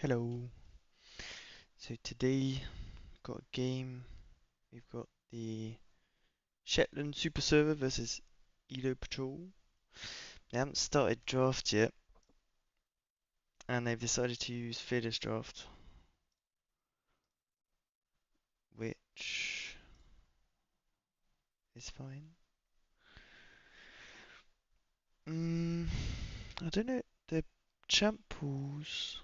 Hello. So today we've got a game. We've got the Shetland Super Server versus Edo Patrol. They haven't started draft yet, and they've decided to use Fearless Draft, which is fine. I don't know. The champ pools.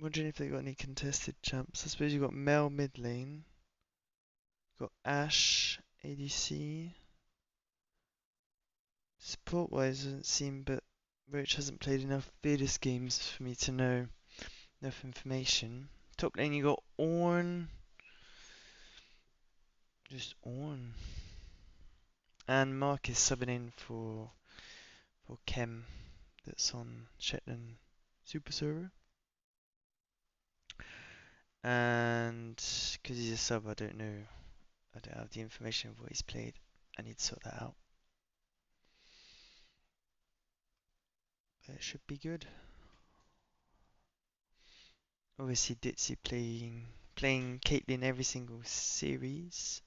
Wondering if they got any contested champs. I suppose you've got Mel mid lane, got Ash ADC. Support wise doesn't seem, but Roach hasn't played enough Fearless games for me to know enough information. Top lane you got Ornn, just Ornn. And Mark is subbing in for Kem that's on Shetland Super Server. And because he's a sub, I don't know. I don't have the information of what he's played. I need to sort that out. But it should be good. Obviously Ditzy playing Caitlyn every single series.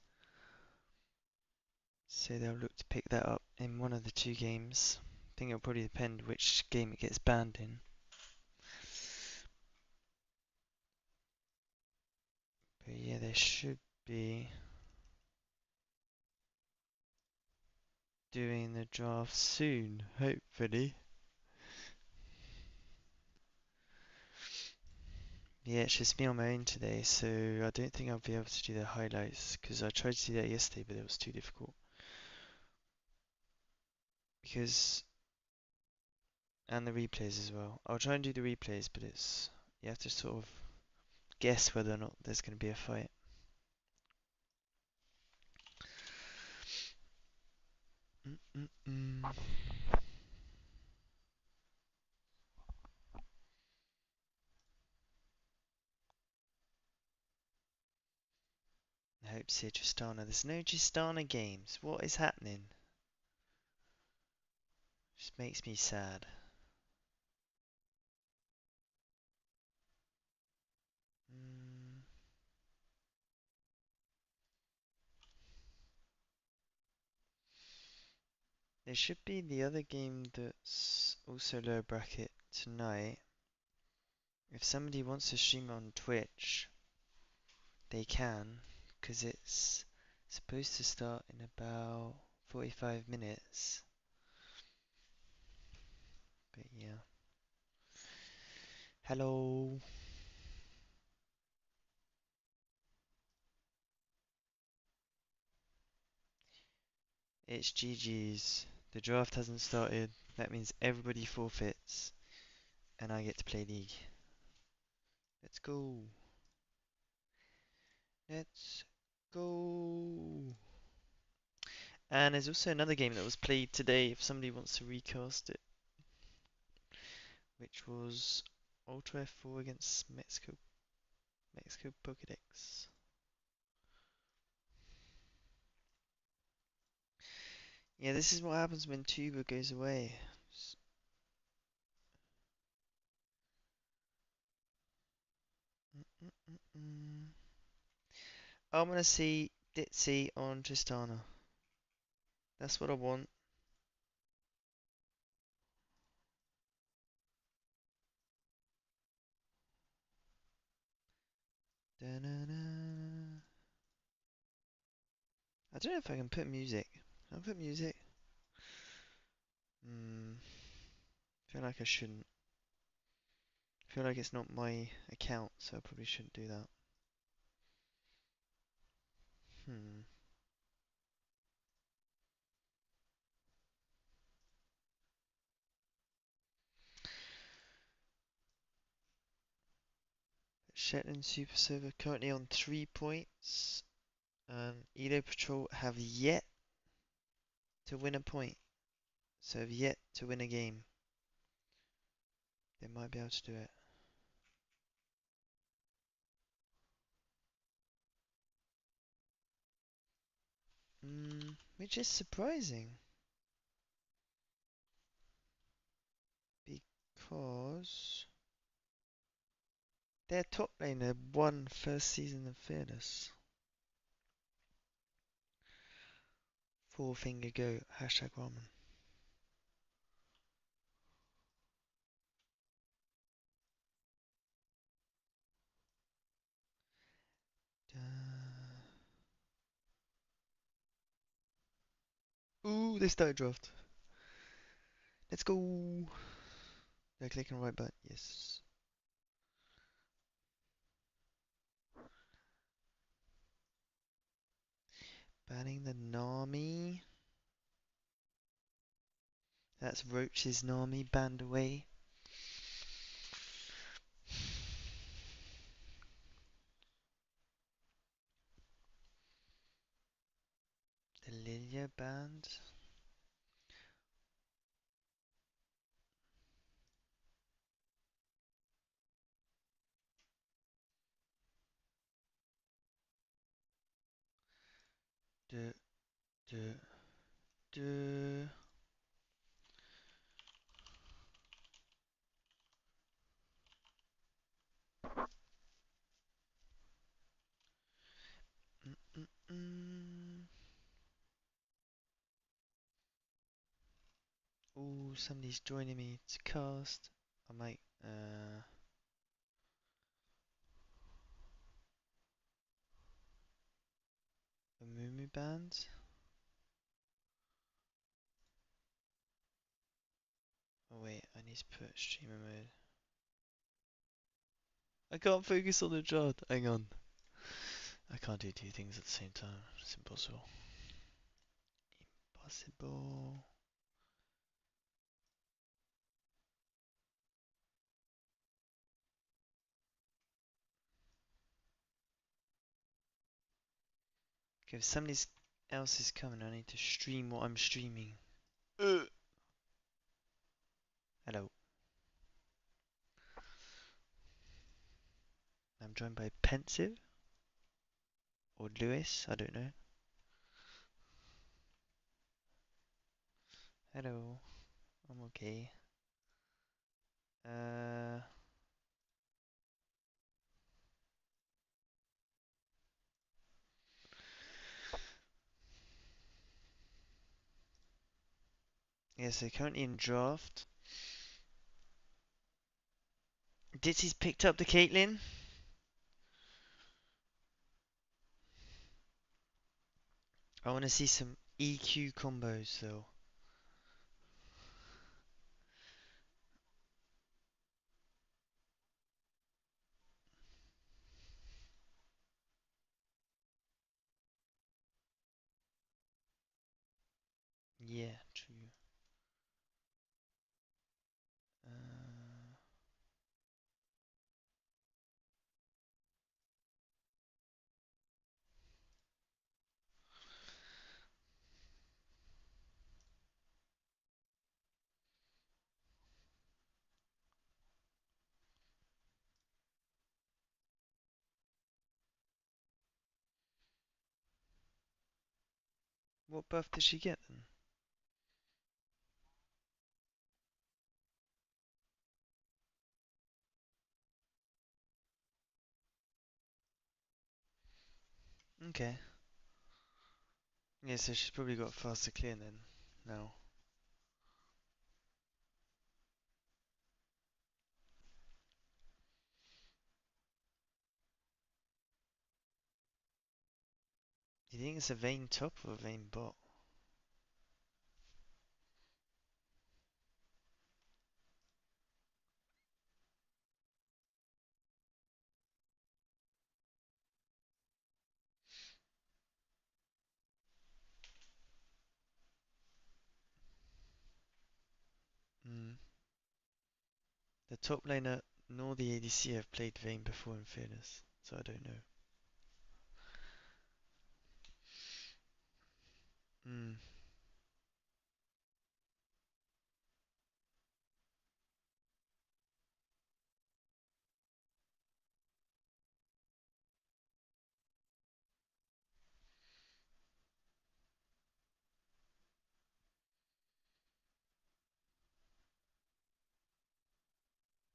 So they'll look to pick that up in one of the two games. I think it'll probably depend which game it gets banned in. But yeah, they should be doing the draft soon, hopefully. Yeah, it's just me on my own today, so I don't think I'll be able to do the highlights because I tried to do that yesterday, but it was too difficult. Because and the replays as well. I'll try and do the replays, but it's you have to sort of guess whether or not there's going to be a fight. Mm-mm-mm. I hope to see a Tristana. There's no Tristana games. What is happening? Just makes me sad. Mm. There should be the other game that's also lower bracket tonight. If somebody wants to stream on Twitch, they can, because it's supposed to start in about 45 minutes. But yeah. Hello. It's GG's. The draft hasn't started. That means everybody forfeits, and I get to play League. Let's go. Let's go. And there's also another game that was played today if somebody wants to recast it, which was Ultra F4 against Mexico Pokedex. Yeah, this is what happens when Tuba goes away. Mm -mm -mm. I'm gonna see Ditzy on Tristana. That's what I want. Da -na -na. I don't know if I can put music. Can I put music? I feel like I shouldn't. I feel like it's not my account, so I probably shouldn't do that. Hmm. Shetland Super Server currently on 3 points, and Edo Patrol have yet to win a point, so have yet to win a game. They might be able to do it. Which is surprising. because their top laner won first season of Fearless. Four finger goat, hashtag ramen. Ooh, they started draft. Let's go. They're clicking right button, yes. Banning the Nami. That's Roach's Nami banned away. The Lilia banned. Duh, duh, duh. Ooh, somebody's joining me to cast. I might, a Mumu band. Oh wait, I need to put streamer mode. I can't focus on the chart. Hang on. I can't do two things at the same time. It's impossible. Impossible. Okay, if somebody else is coming, I need to stream what I'm streaming. Hello. I'm joined by Pensive or Lewis, I don't know. Hello. I'm okay. Yes, they're currently in draft. Ditsy's picked up the Caitlyn. I want to see some EQ combos though. Yeah, true. What buff did she get then? Okay. Yeah, so she's probably got faster clear then. Now. Do you think it's a Vayne top or a Vayne bot? Hmm. The top laner nor the ADC have played Vayne before in Fearless, so I don't know. Hmm.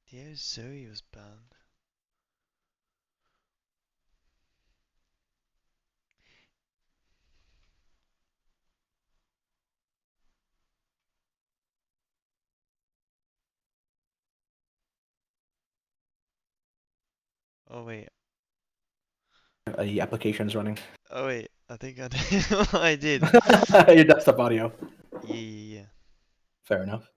Yeah, Zoe was banned. Oh wait, The application's running. oh wait, I think I did what I did. Your desktop audio. Yeah, yeah, Fair enough.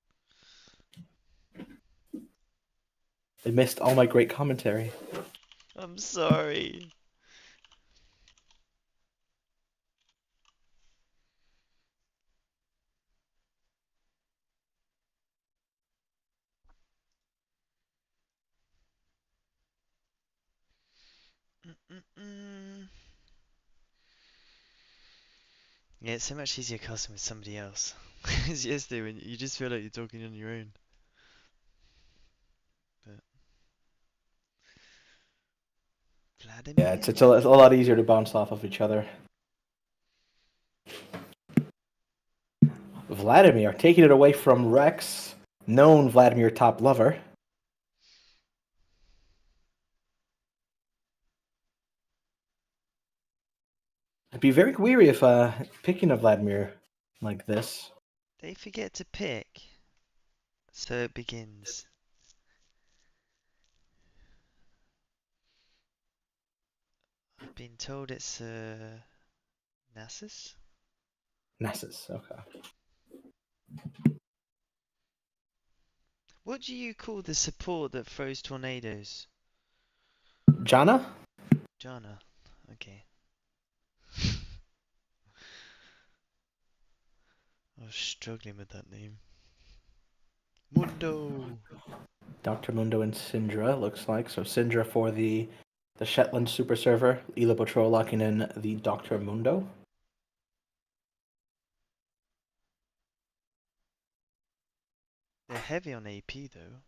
They missed all my great commentary. yeah. I'm sorry. Mm-mm-mm. Yeah, it's so much easier casting with somebody else. It's yesterday when you just feel like you're talking on your own. But Yeah, Vladimir? it's a lot easier to bounce off of each other. Vladimir taking it away from Rex, known Vladimir top lover. I'd be very weary if picking a Vladimir like this. They forget to pick. So it begins. I've been told it's Nasus? Nessus, okay. What do you call the support that throws tornadoes? Jana? Jana. Okay. I was struggling with that name. Mundo! Dr. Mundo and Syndra, looks like. So Syndra for the Shetland super server. Ela Patrol locking in the Dr. Mundo. They're heavy on AP though.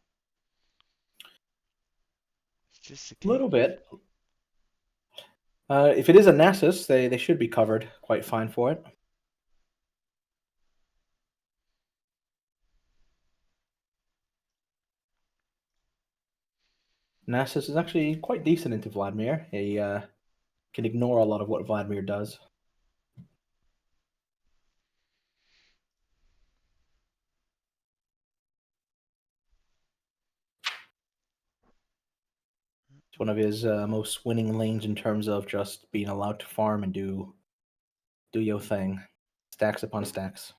It's just a A little cave. bit. If it is a Nasus, they should be covered quite fine for it. Nasus is actually quite decent into Vladimir. He can ignore a lot of what Vladimir does. It's one of his most winning lanes in terms of just being allowed to farm and do your thing. Stacks upon stacks.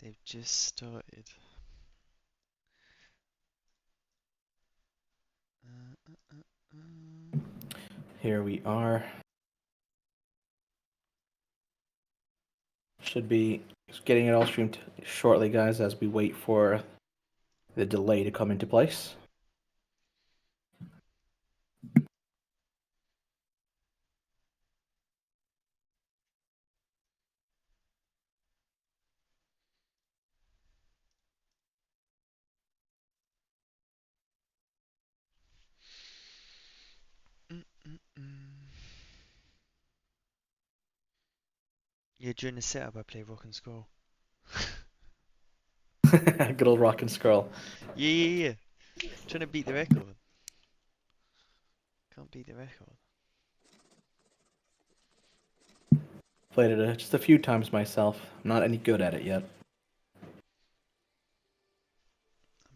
They've just started. Uh, uh, uh, uh. Here we are. Should be getting it all streamed shortly, guys, as we wait for the delay to come into place. Mm, mm, mm. Yeah, during the setup I play rock and scroll. Good old rock and scroll. Yeah, yeah, yeah. Trying to beat the record. Can't beat the record. Played it just a few times myself. I'm not any good at it yet. I'm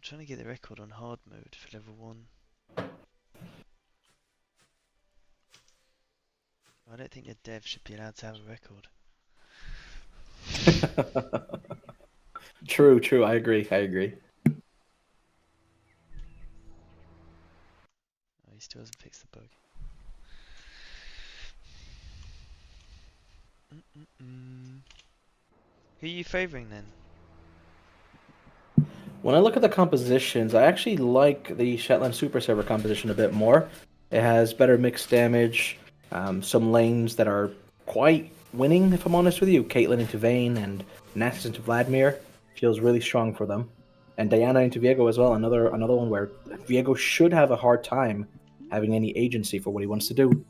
trying to get the record on hard mode for level 1. I don't think the dev should be allowed to have a record. True, true. I agree. I agree. Oh, he still hasn't fixed the bug. Mm-mm-mm. Who are you favouring then? When I look at the compositions, I actually like the Shetland Super Server composition a bit more. It has better mixed damage, some lanes that are quite winning, if I'm honest with you. Caitlyn into Vayne and Nasus into Vladimir feels really strong for them. And Diana into Viego as well, another one where Viego should have a hard time having any agency for what he wants to do.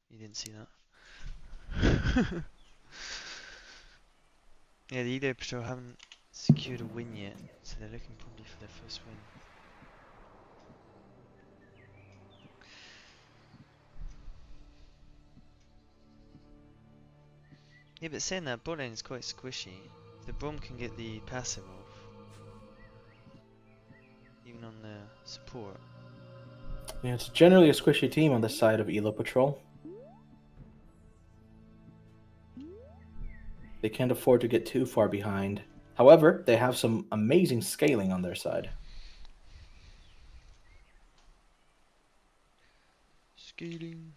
You didn't see that. Yeah, the ELP Patrol haven't secured a win yet, so they're looking probably for their first win. Yeah, but saying that, bot lane is quite squishy. If the Brom can get the passive off, even on the support. Yeah, it's generally a squishy team on the side of Elo Patrol. They can't afford to get too far behind. However, they have some amazing scaling on their side. Scaling.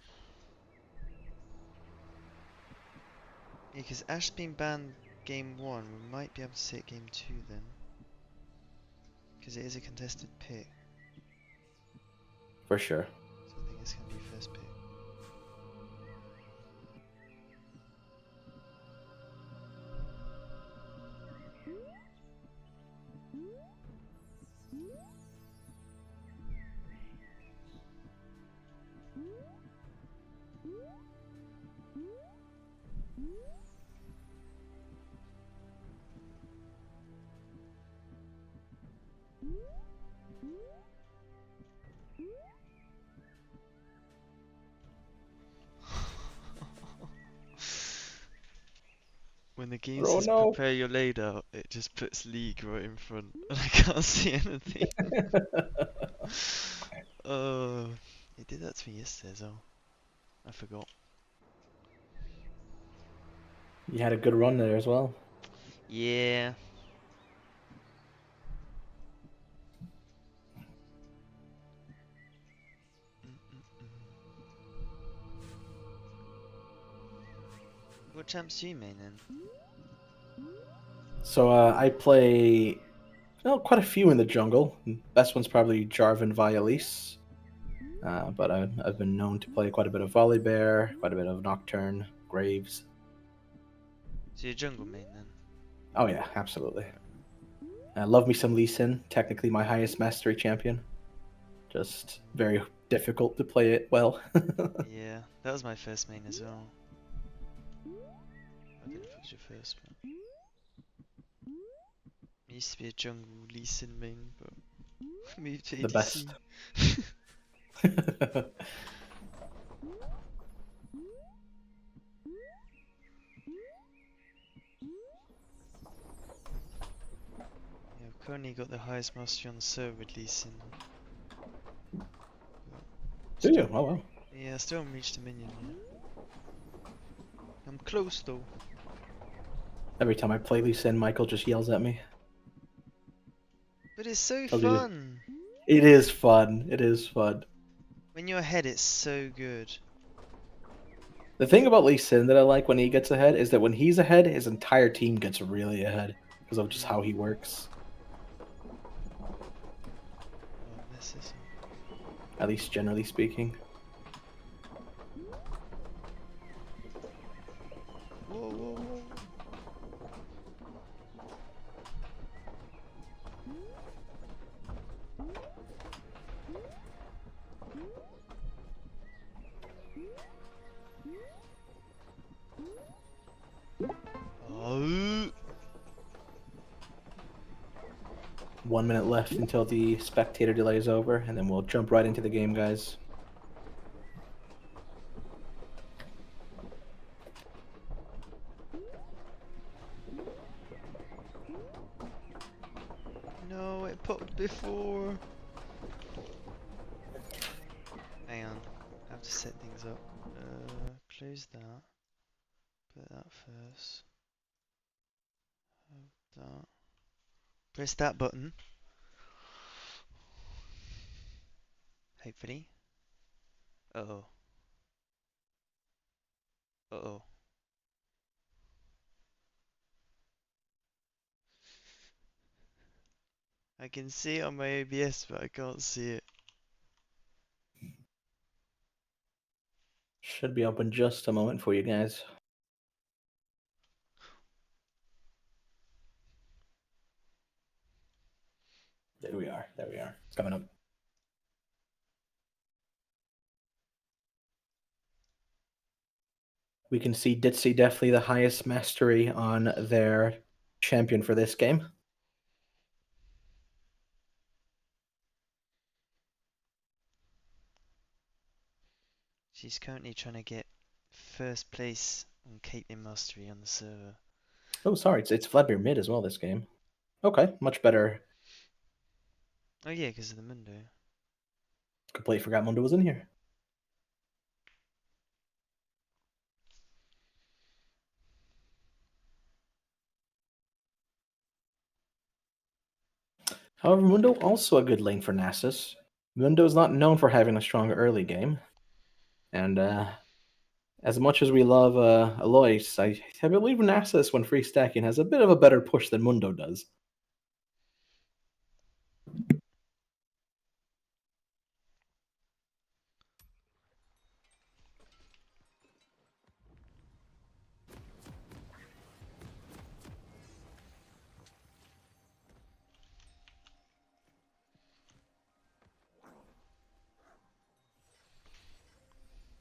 Yeah, because Ash being banned game 1, we might be able to sit game 2 then. Because it is a contested pick. For sure. So I think it's going to be first pick. When the game Oh says no! prepare your layout, it just puts League right in front, and I can't see anything. Oh, it did that to me yesterday as well. I forgot. You had a good run there as well. Yeah. What champs do you main then? So I play quite a few in the jungle. Best one's probably Jarvan Violise. But I've been known to play quite a bit of Volibear, quite a bit of Nocturne, Graves. So you're jungle main then? Oh yeah, absolutely. Love me some Lee Sin, technically my highest mastery champion. Just very difficult to play it well. Yeah, that was my first main as well. I don't know if it was your first, but I used to be a jungle Lee Sin main, but moved to The ADC. best. Yeah, I've currently got the highest mastery on the server with Lee Sin. Do you? Still, Oh wow. yeah, I still haven't reached a minion yet. I'm close though. Every time I play Lee Sin, Michael just yells at me. But it's so Tells me to- fun! It is fun. It is fun. When you're ahead, it's so good. The thing about Lee Sin that I like when he gets ahead is that when he's ahead, his entire team gets really ahead because of just how he works. Oh, this is. At least generally speaking. Whoa, whoa, whoa. Oh. 1 minute left until the spectator delay is over, and then we'll jump right into the game, guys. No, it popped before. Hang on, I have to set things up. Close that. Put that first. That. Press that button. Hopefully. Uh oh. Uh-oh. I can see it on my OBS, but I can't see it. Should be open just a moment for you guys. There we are. There we are. It's coming up. We can see Ditsy definitely the highest mastery on their champion for this game. She's currently trying to get first place on Caitlyn Mastery on the server. Oh, sorry, it's Vladimir mid as well this game. Okay, much better. Oh yeah, because of the Mundo. Completely forgot Mundo was in here. However, Mundo also a good lane for Nasus. Mundo is not known for having a strong early game. And as much as we love Alois, I believe Nasus, when free stacking, has a bit of a better push than Mundo does.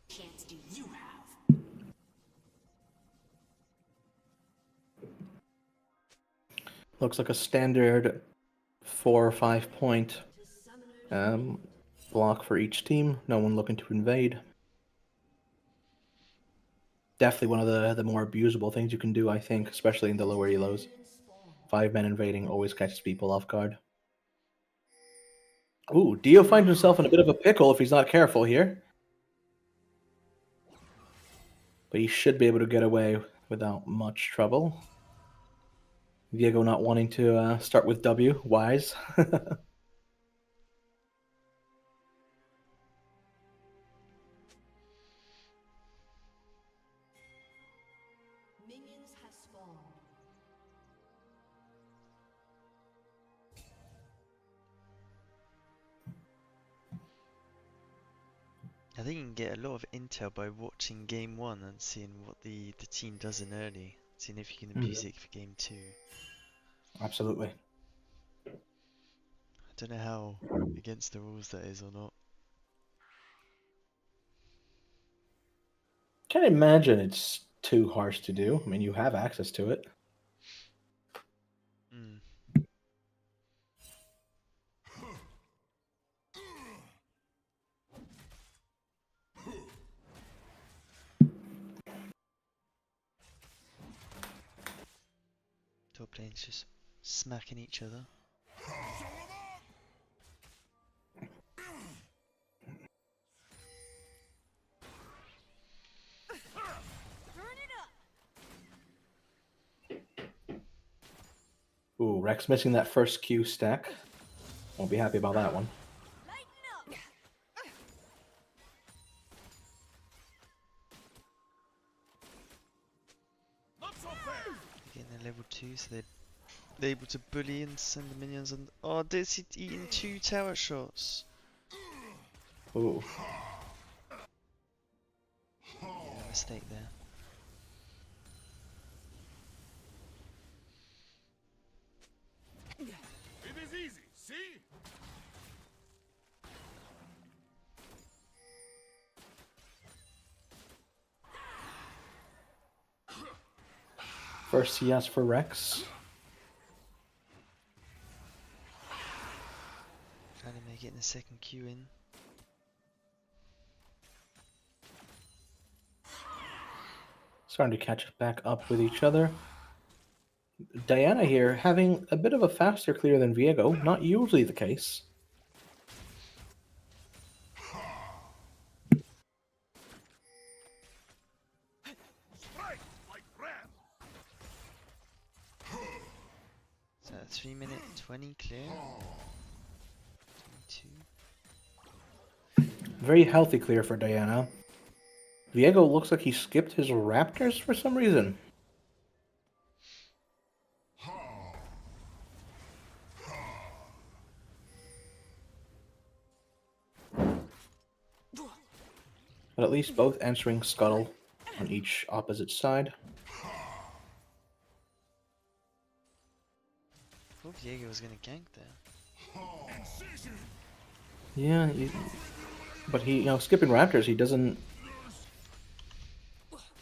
Chance do you have? Looks like a standard 4 or 5 point block for each team. No one looking to invade. Definitely one of the more abusable things you can do, I think, especially in the lower elos. 5-man invading always catches people off guard. Ooh, Dio finds himself in a bit of a pickle if he's not careful here. But he should be able to get away without much trouble. Diego not wanting to start with W, wise. Minions have spawned. I think you can get a lot of intel by watching game 1 and seeing what the team does in early. Seeing if you can abuse it for game 2. Absolutely. I don't know how against the rules that is or not. Can't imagine it's too harsh to do. I mean, you have access to it. Mm. Top lane's just smacking each other. Ooh, Rex missing that first Q stack. Won't be happy about that one. Getting their level 2, so they're able to bully and send the minions on. Oh, this is eating 2 tower shots. Ooh. Yeah, mistake there. It is easy, see? First CS for Rex. Trying to make it in the second queue in. Starting to catch back up with each other. Diana here having a bit of a faster clear than Viego. Not usually the case. Strike like ram. So 3-minute 20 clear. 22. Very healthy clear for Diana. Viego looks like he skipped his Raptors for some reason. But at least both answering Scuttle on each opposite side. I thought Viego was gonna gank there. Yeah, but he, skipping Raptors, he doesn't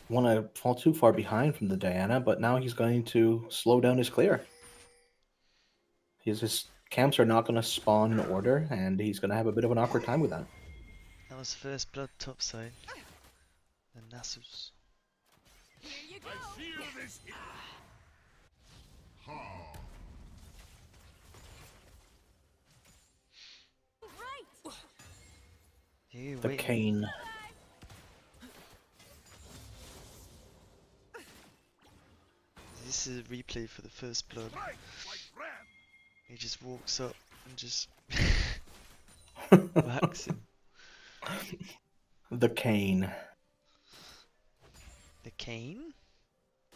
want to fall too far behind from the Diana, but now he's going to slow down his clear. His camps are not going to spawn in order, and he's going to have a bit of an awkward time with that. That was first blood topside. The Nasus. Here you go. I feel this hit. Right. Viego The waiting. Kane. This is a replay for the first blood. Strike like ram. He just walks up and just whacks him. The Kane. The cane?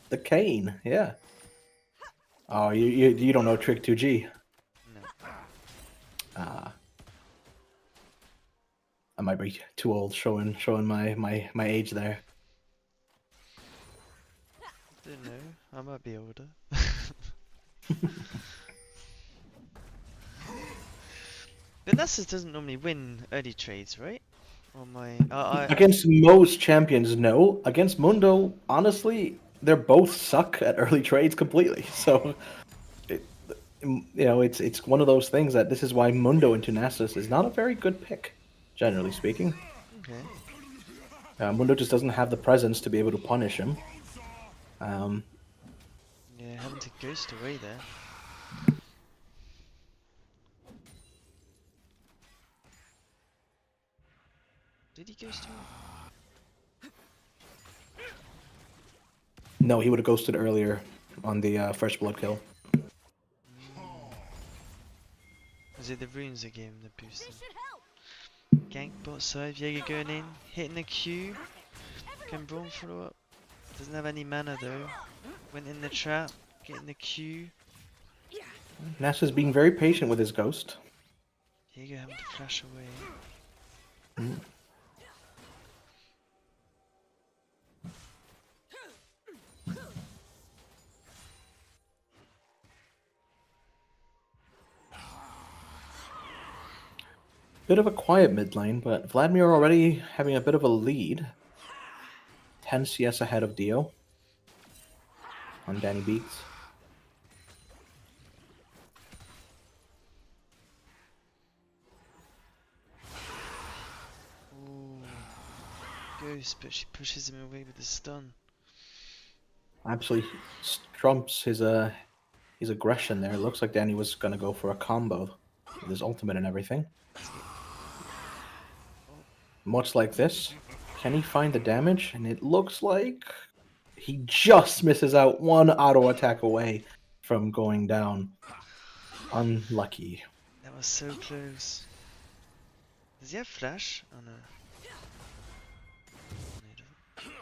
The Kane, yeah. Oh, you don't know Trick 2G. No. Ah. I might be too old showing my age there. Don't know. I might be older. But Nasus doesn't normally win early trades, right? Or my Against most champions, no. Against Mundo, honestly, they're both suck at early trades completely. So, it's one of those things that this is why Mundo into Nasus is not a very good pick, generally speaking. okay. Mundo just doesn't have the presence to be able to punish him. Yeah, having to ghost away there. Did he ghost away? No, he would have ghosted earlier on the first blood kill. Was it the runes that gave him the boost? This then? should help. Gank bot side, Viego going in, hitting the Q. Can Braun follow up? Doesn't have any mana though. Went in the trap, getting the Q. Nasa's being very patient with his ghost. Viego having to flash away. Bit of a quiet mid lane, but Vladimir already having a bit of a lead. 10 CS ahead of Dio on Danny Beats. Ooh. Ghost, but she pushes him away with the stun. Absolutely trumps his aggression there. It looks like Danny was gonna go for a combo with his ultimate and everything. Much like this. Can he find the damage? And it looks like he just misses out, one auto attack away from going down. Unlucky. That was so close. Does he have flash? Oh no. No, he doesn't.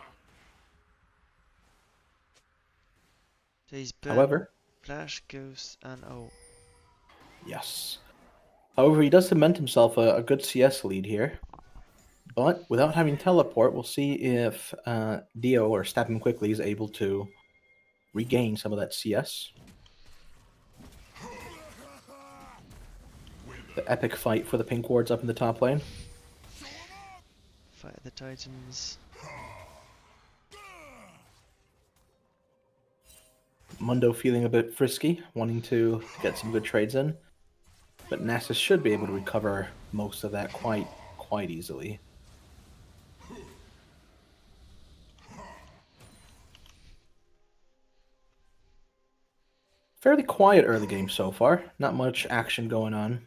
So he's burnt However, flash, ghost, and ult. yes. However, he does cement himself a good CS lead here. But without having teleport, we'll see if Dio, or Stab Him Quickly, is able to regain some of that CS. The epic fight for the pink wards up in the top lane. Fight the Titans. Mundo feeling a bit frisky, wanting to get some good trades in. But Nasus should be able to recover most of that quite easily. Fairly quiet early game so far. Not much action going on.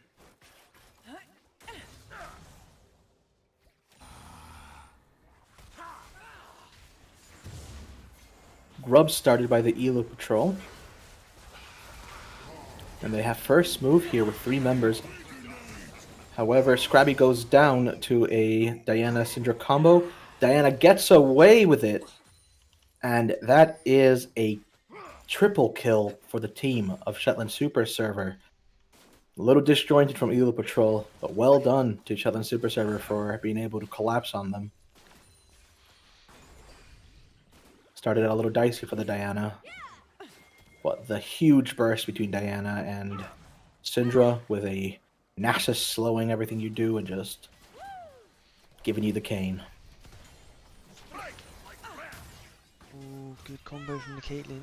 Grub started by the Elo Patrol. And they have first move here with 3 members. However, Scrabby goes down to a Diana Syndra combo. Diana gets away with it, and that is a triple kill for the team of Shetland Super Server. A little disjointed from Elo Patrol, but well done to Shetland Super Server for being able to collapse on them. Started out a little dicey for the Diana, but the huge burst between Diana and Syndra with a Nasus slowing everything you do and just giving you the cane. Ooh, good combo from the Caitlyn.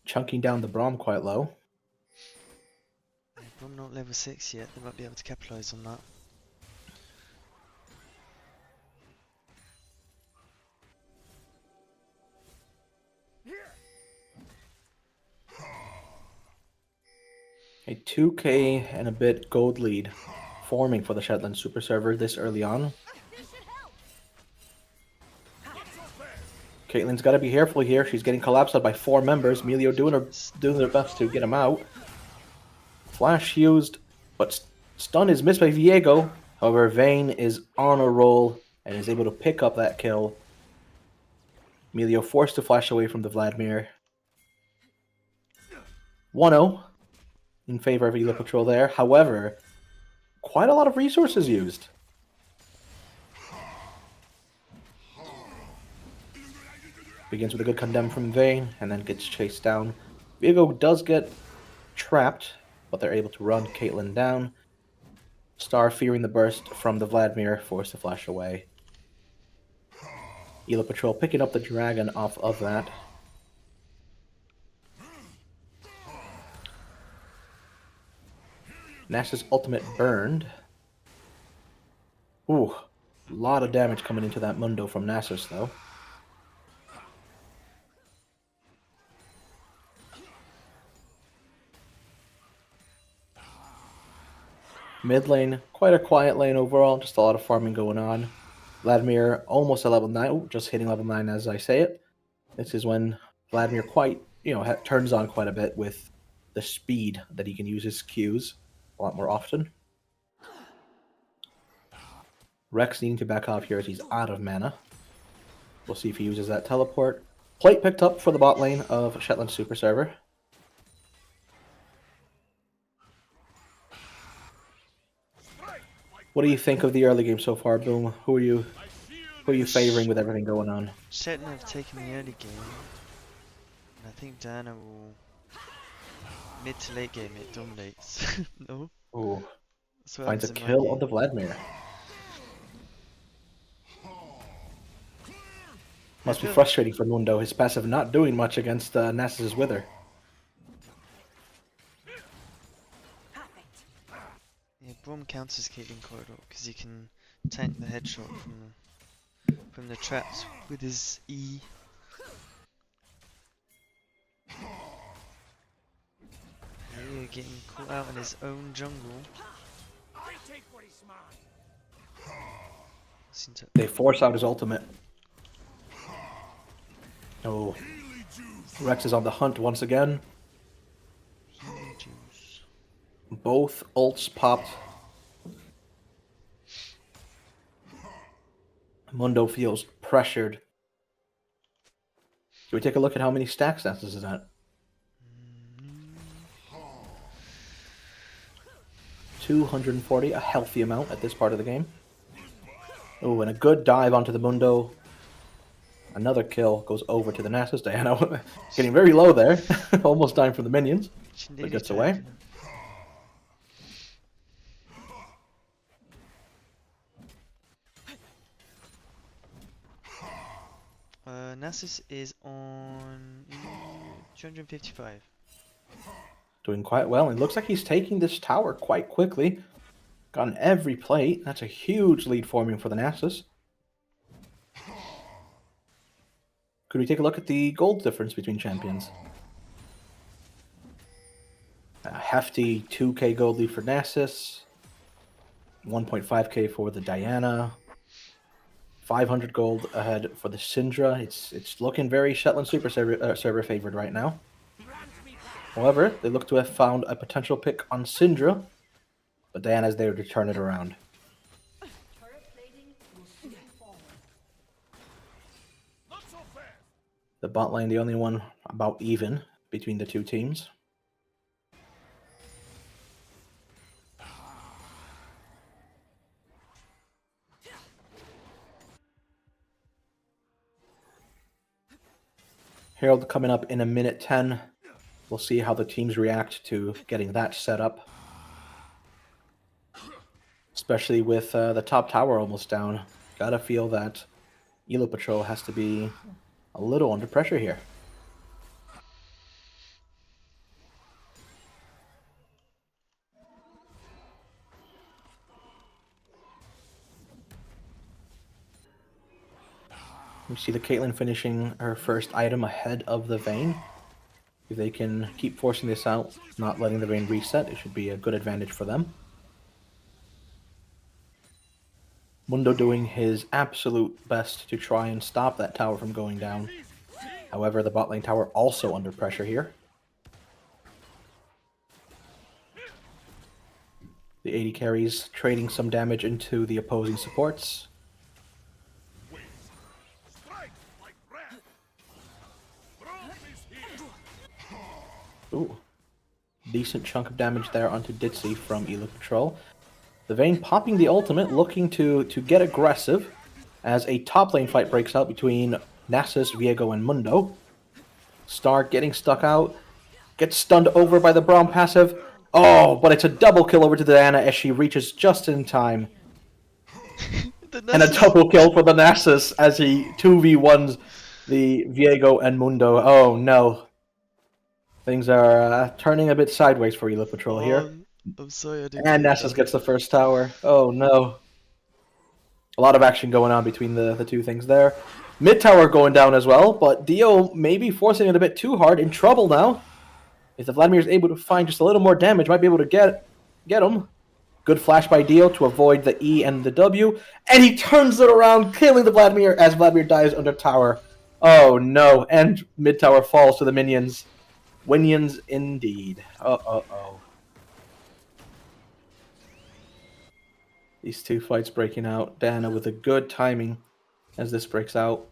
Chunking down the Braum quite low. I'm not level 6 yet, they might be able to capitalise on that. A 2k and a bit gold lead forming for the Shetland Super Server this early on. This should help. Caitlyn's got to be careful here. She's getting collapsed on by 4 members. Melio doing their best to get him out. Flash used, but stun is missed by Viego. However, Vayne is on a roll and is able to pick up that kill. Melio forced to flash away from the Vladimir. 1-0 in favor of Elo Patrol there. However, quite a lot of resources used. Begins with a good condemn from Vayne, and then gets chased down. Viego does get trapped, but they're able to run Caitlyn down. Star, fearing the burst from the Vladimir, forced to flash away. Elo Patrol picking up the dragon off of that. Nash's ultimate burned. Ooh, a lot of damage coming into that Mundo from Nasus, though. Mid lane, quite a quiet lane overall, just a lot of farming going on. Vladimir almost at level 9, ooh, just hitting level 9 as I say it. This is when Vladimir quite, turns on quite a bit with the speed that he can use his Qs a lot more often. Rex needing to back off here as he's out of mana. We'll see if he uses that teleport. Plate picked up for the bot lane of Shetland Super Server. What do you think of the early game so far, Boom? Who are you favoring with everything going on? Shetland have taken the early game, and I think Diana will mid to late game it dominates. No? Ooh, That's what finds a happens in my kill game. on the Vladimir. Must be frustrating for Mundo, his passive not doing much against Nasus' Wither. Perfect. Yeah, Braum counters Caitlyn Corridor because he can tank the headshot from the traps with his E. Leo getting caught out in his own jungle. I take what is mine. Seem to They force out his ultimate. Oh, Rex is on the hunt once again. healing juice. Both ults popped. Mundo feels pressured. Can we take a look at how many stacks Nasus is at? 240, a healthy amount at this part of the game. Oh, and a good dive onto the Mundo. Another kill goes over to the Nasus. Diana getting very low there. Almost dying from the minions. She But nearly gets tagged away. him. Nasus is on 255. Doing quite well. It looks like he's taking this tower quite quickly. Gotten every plate. That's a huge lead forming for the Nasus. Could we take a look at the gold difference between champions? A hefty 2k gold lead for Nasus. 1.5k for the Diana. 500 gold ahead for the Syndra. It's looking very Shetland Super server favored right now. However, they look to have found a potential pick on Syndra, but Diana's there to turn it around. The bot lane, the only one about even between the two teams. Herald coming up in a minute 10. We'll see how the teams react to getting that set up. Especially with the top tower almost down. Gotta feel that Elo Patrol has to be a little under pressure here. We see the Caitlyn finishing her first item ahead of the Vayne. If they can keep forcing this out, not letting the Vayne reset, it should be a good advantage for them. Mundo doing his absolute best to try and stop that tower from going down. However, the bot lane tower also under pressure here. The AD carries trading some damage into the opposing supports. Ooh. Decent chunk of damage there onto Ditzy from Elo Patrol. The Vayne popping the ultimate, looking to get aggressive as a top lane fight breaks out between Nasus, Viego, and Mundo. Star getting stuck out, gets stunned over by the Braum passive. Oh, but it's a double kill over to Diana as she reaches just in time. And a double kill for the Nasus as he 2v1s the Viego and Mundo. Oh no. Things are turning a bit sideways for Elo Patrol here. I'm sorry I didn't And get Nasus that. gets the first tower. Oh no. A lot of action going on between the two things there. Mid tower going down as well, but Dio maybe forcing it a bit too hard. In trouble now. If the Vladimir is able to find just a little more damage, might be able to get him. Good flash by Dio to avoid the E and the W. And he turns it around, killing the Vladimir as Vladimir dies under tower. Oh no. And mid tower falls to the minions. Winions indeed. Uh-oh. These two fights breaking out. Diana with a good timing as this breaks out.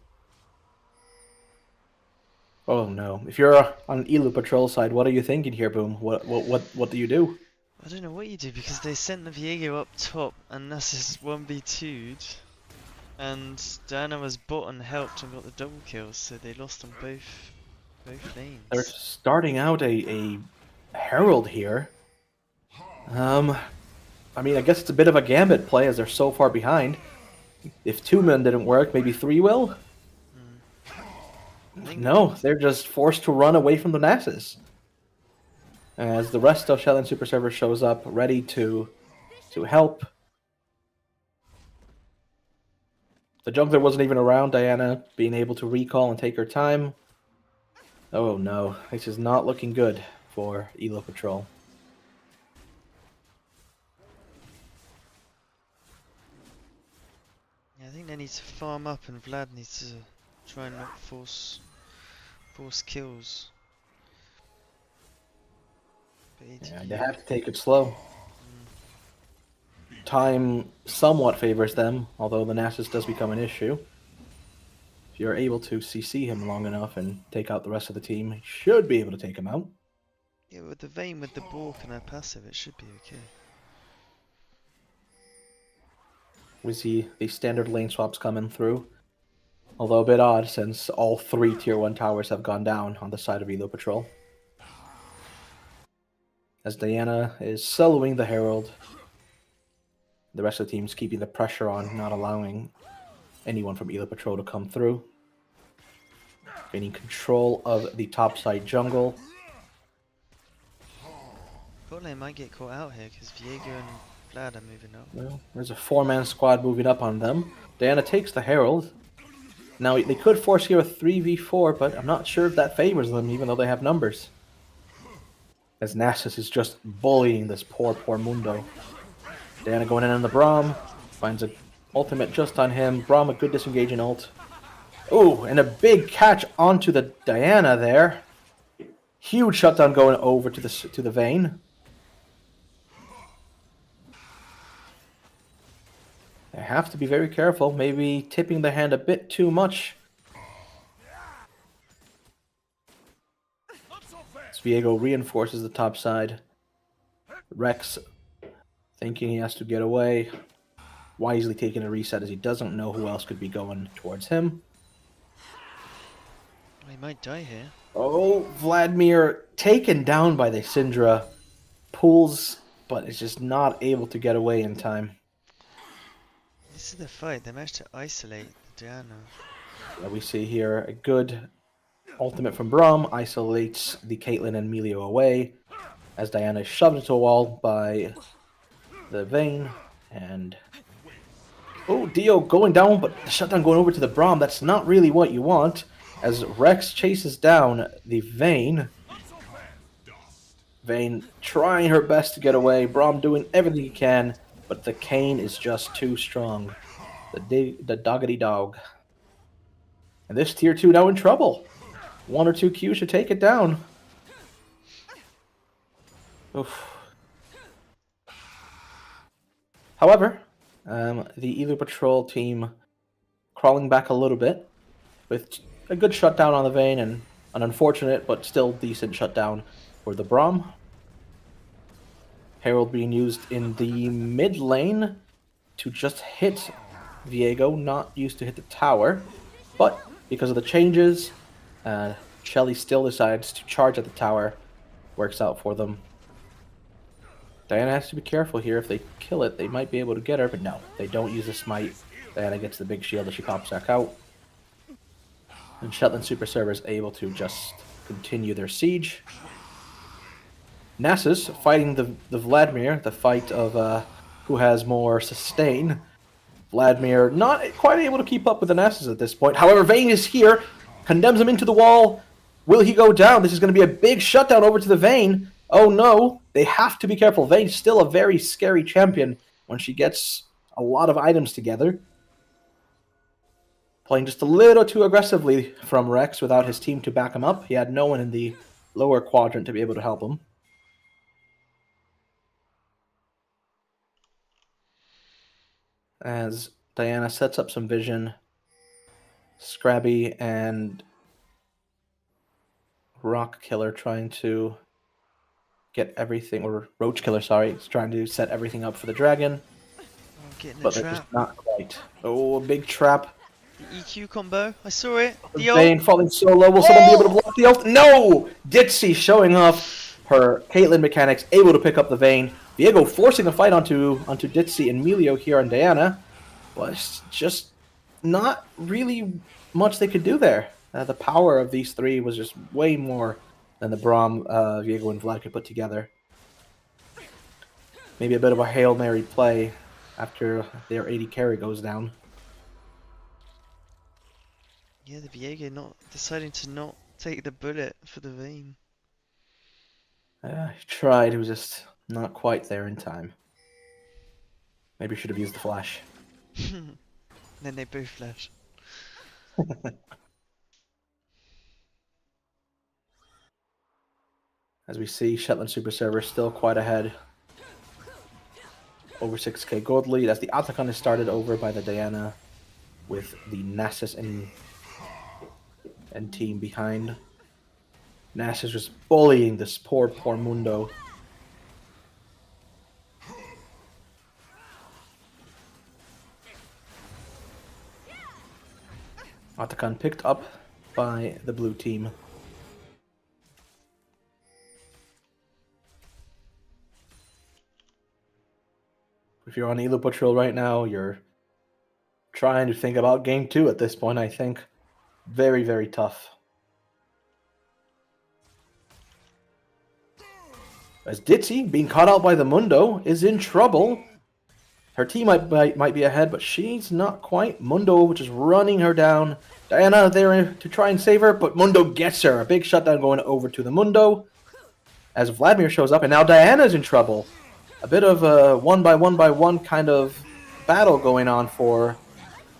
Oh no. If you're on Elo Patrol side, what are you thinking here, Boom? What do you do? I don't know what you do because they sent the Viego up top and Nasus 1v2'd. And Diana was bot and helped and got the double kills, so they lost on both lanes. They're starting out a Herald here. I mean, I guess it's a bit of a gambit play as they're so far behind. If 2 men didn't work, maybe 3 will? No, they're just forced to run away from the Nasus. As the rest of Shetland Super Server shows up, ready to help. The jungler wasn't even around, Diana being able to recall and take her time. Oh no, this is not looking good for Elo Patrol. Yeah, I think they need to farm up and Vlad needs to try and not force kills. But Yeah, they have to take it slow. Time somewhat favors them, although the Nasus does become an issue. If you're able to CC him long enough and take out the rest of the team, you should be able to take him out. Yeah, with the Vayne with the Bork and her passive, it should be okay. We see the standard lane swaps coming through. Although a bit odd since all 3 tier 1 towers have gone down on the side of Elo Patrol. As Diana is soloing the Herald. The rest of the team's keeping the pressure on, not allowing anyone from Elo Patrol to come through. Gaining control of the topside jungle. Bot lane might get caught out here because Viego and Vlad are moving up. Well, there's a 4-man squad moving up on them. Diana takes the Herald. Now, they could force here a 3v4, but I'm not sure if that favors them, even though they have numbers. As Nasus is just bullying this poor Mundo. Diana going in on the Braum. Finds an ultimate just on him. Braum a good disengaging ult. Oh, and a big catch onto the Diana there. Huge shutdown going over to the Vayne. They have to be very careful. Maybe tipping the hand a bit too much. Viego reinforces the top side. Rex, thinking he has to get away, wisely taking a reset as he doesn't know who else could be going towards him. He might die here. Oh, Vladimir taken down by the Syndra. Pulls, but is just not able to get away in time. This is the fight. They managed to isolate Diana. We see here a good ultimate from Braum isolates the Caitlyn and Melio away as Diana is shoved into a wall by the Vayne. And oh, Dio going down, but the shutdown going over to the Braum. That's not really what you want. As Rex chases down the Vayne. Vayne trying her best to get away. Braum doing everything he can, but the Kayn is just too strong. The doggedy dog. And this tier 2 now in trouble. 1 or 2 Qs should take it down. Oof. However, the Elu Patrol team crawling back a little bit with a good shutdown on the Vayne and an unfortunate but still decent shutdown for the Braum. Herald being used in the mid lane to just hit Viego, not used to hit the tower. But because of the changes, Shelly still decides to charge at the tower. Works out for them. Diana has to be careful here. If they kill it, they might be able to get her, but no, they don't use a smite. Diana gets the big shield as she pops back out. And Shetland Super Server is able to just continue their siege. Nasus fighting the Vladimir, the fight of who has more sustain. Vladimir not quite able to keep up with the Nasus at this point. However, Vayne is here, condemns him into the wall. Will he go down? This is going to be a big shutdown over to the Vayne. Oh no, they have to be careful. Vayne's still a very scary champion when she gets a lot of items together. Playing just a little too aggressively from Rex without his team to back him up. He had no one in the lower quadrant to be able to help him. As Diana sets up some vision, Scrabby and Rock Killer trying to get everything, or Roach Killer, sorry, is trying to set everything up for the dragon. Oh, getting But a they're trap. just not quite. Oh, a big trap. The EQ combo. I saw it. The Vayne ult. falling so low. Will someone be able to block the ult? No! Ditsy showing off her Caitlyn mechanics, able to pick up the Vayne. Viego forcing a fight onto Ditsy and Melio here on Diana. Was just not really much they could do there. The power of these three was just way more than the Braum, Viego, and Vlad could put together. Maybe a bit of a Hail Mary play after their 80 carry goes down. Yeah, the Viego not deciding to not take the bullet for the Vayne. He tried, he was just not quite there in time. Maybe should have used the flash. Then they both flash. As we see, Shetland Super Server still quite ahead. Over 6k gold lead as the Atacon is started over by the Diana with the Nasus and team behind. Nasus just bullying this poor Mundo. Atacon picked up by the blue team. If you're on Elo Patrol right now, you're trying to think about game 2 at this point, I think. Very, very tough. As Ditsy, being caught out by the Mundo, is in trouble. Her team might be ahead, but she's not quite. Mundo just running her down. Diana there to try and save her, but Mundo gets her. A big shutdown going over to the Mundo. As Vladimir shows up, and now Diana's in trouble. A bit of a one by one kind of battle going on for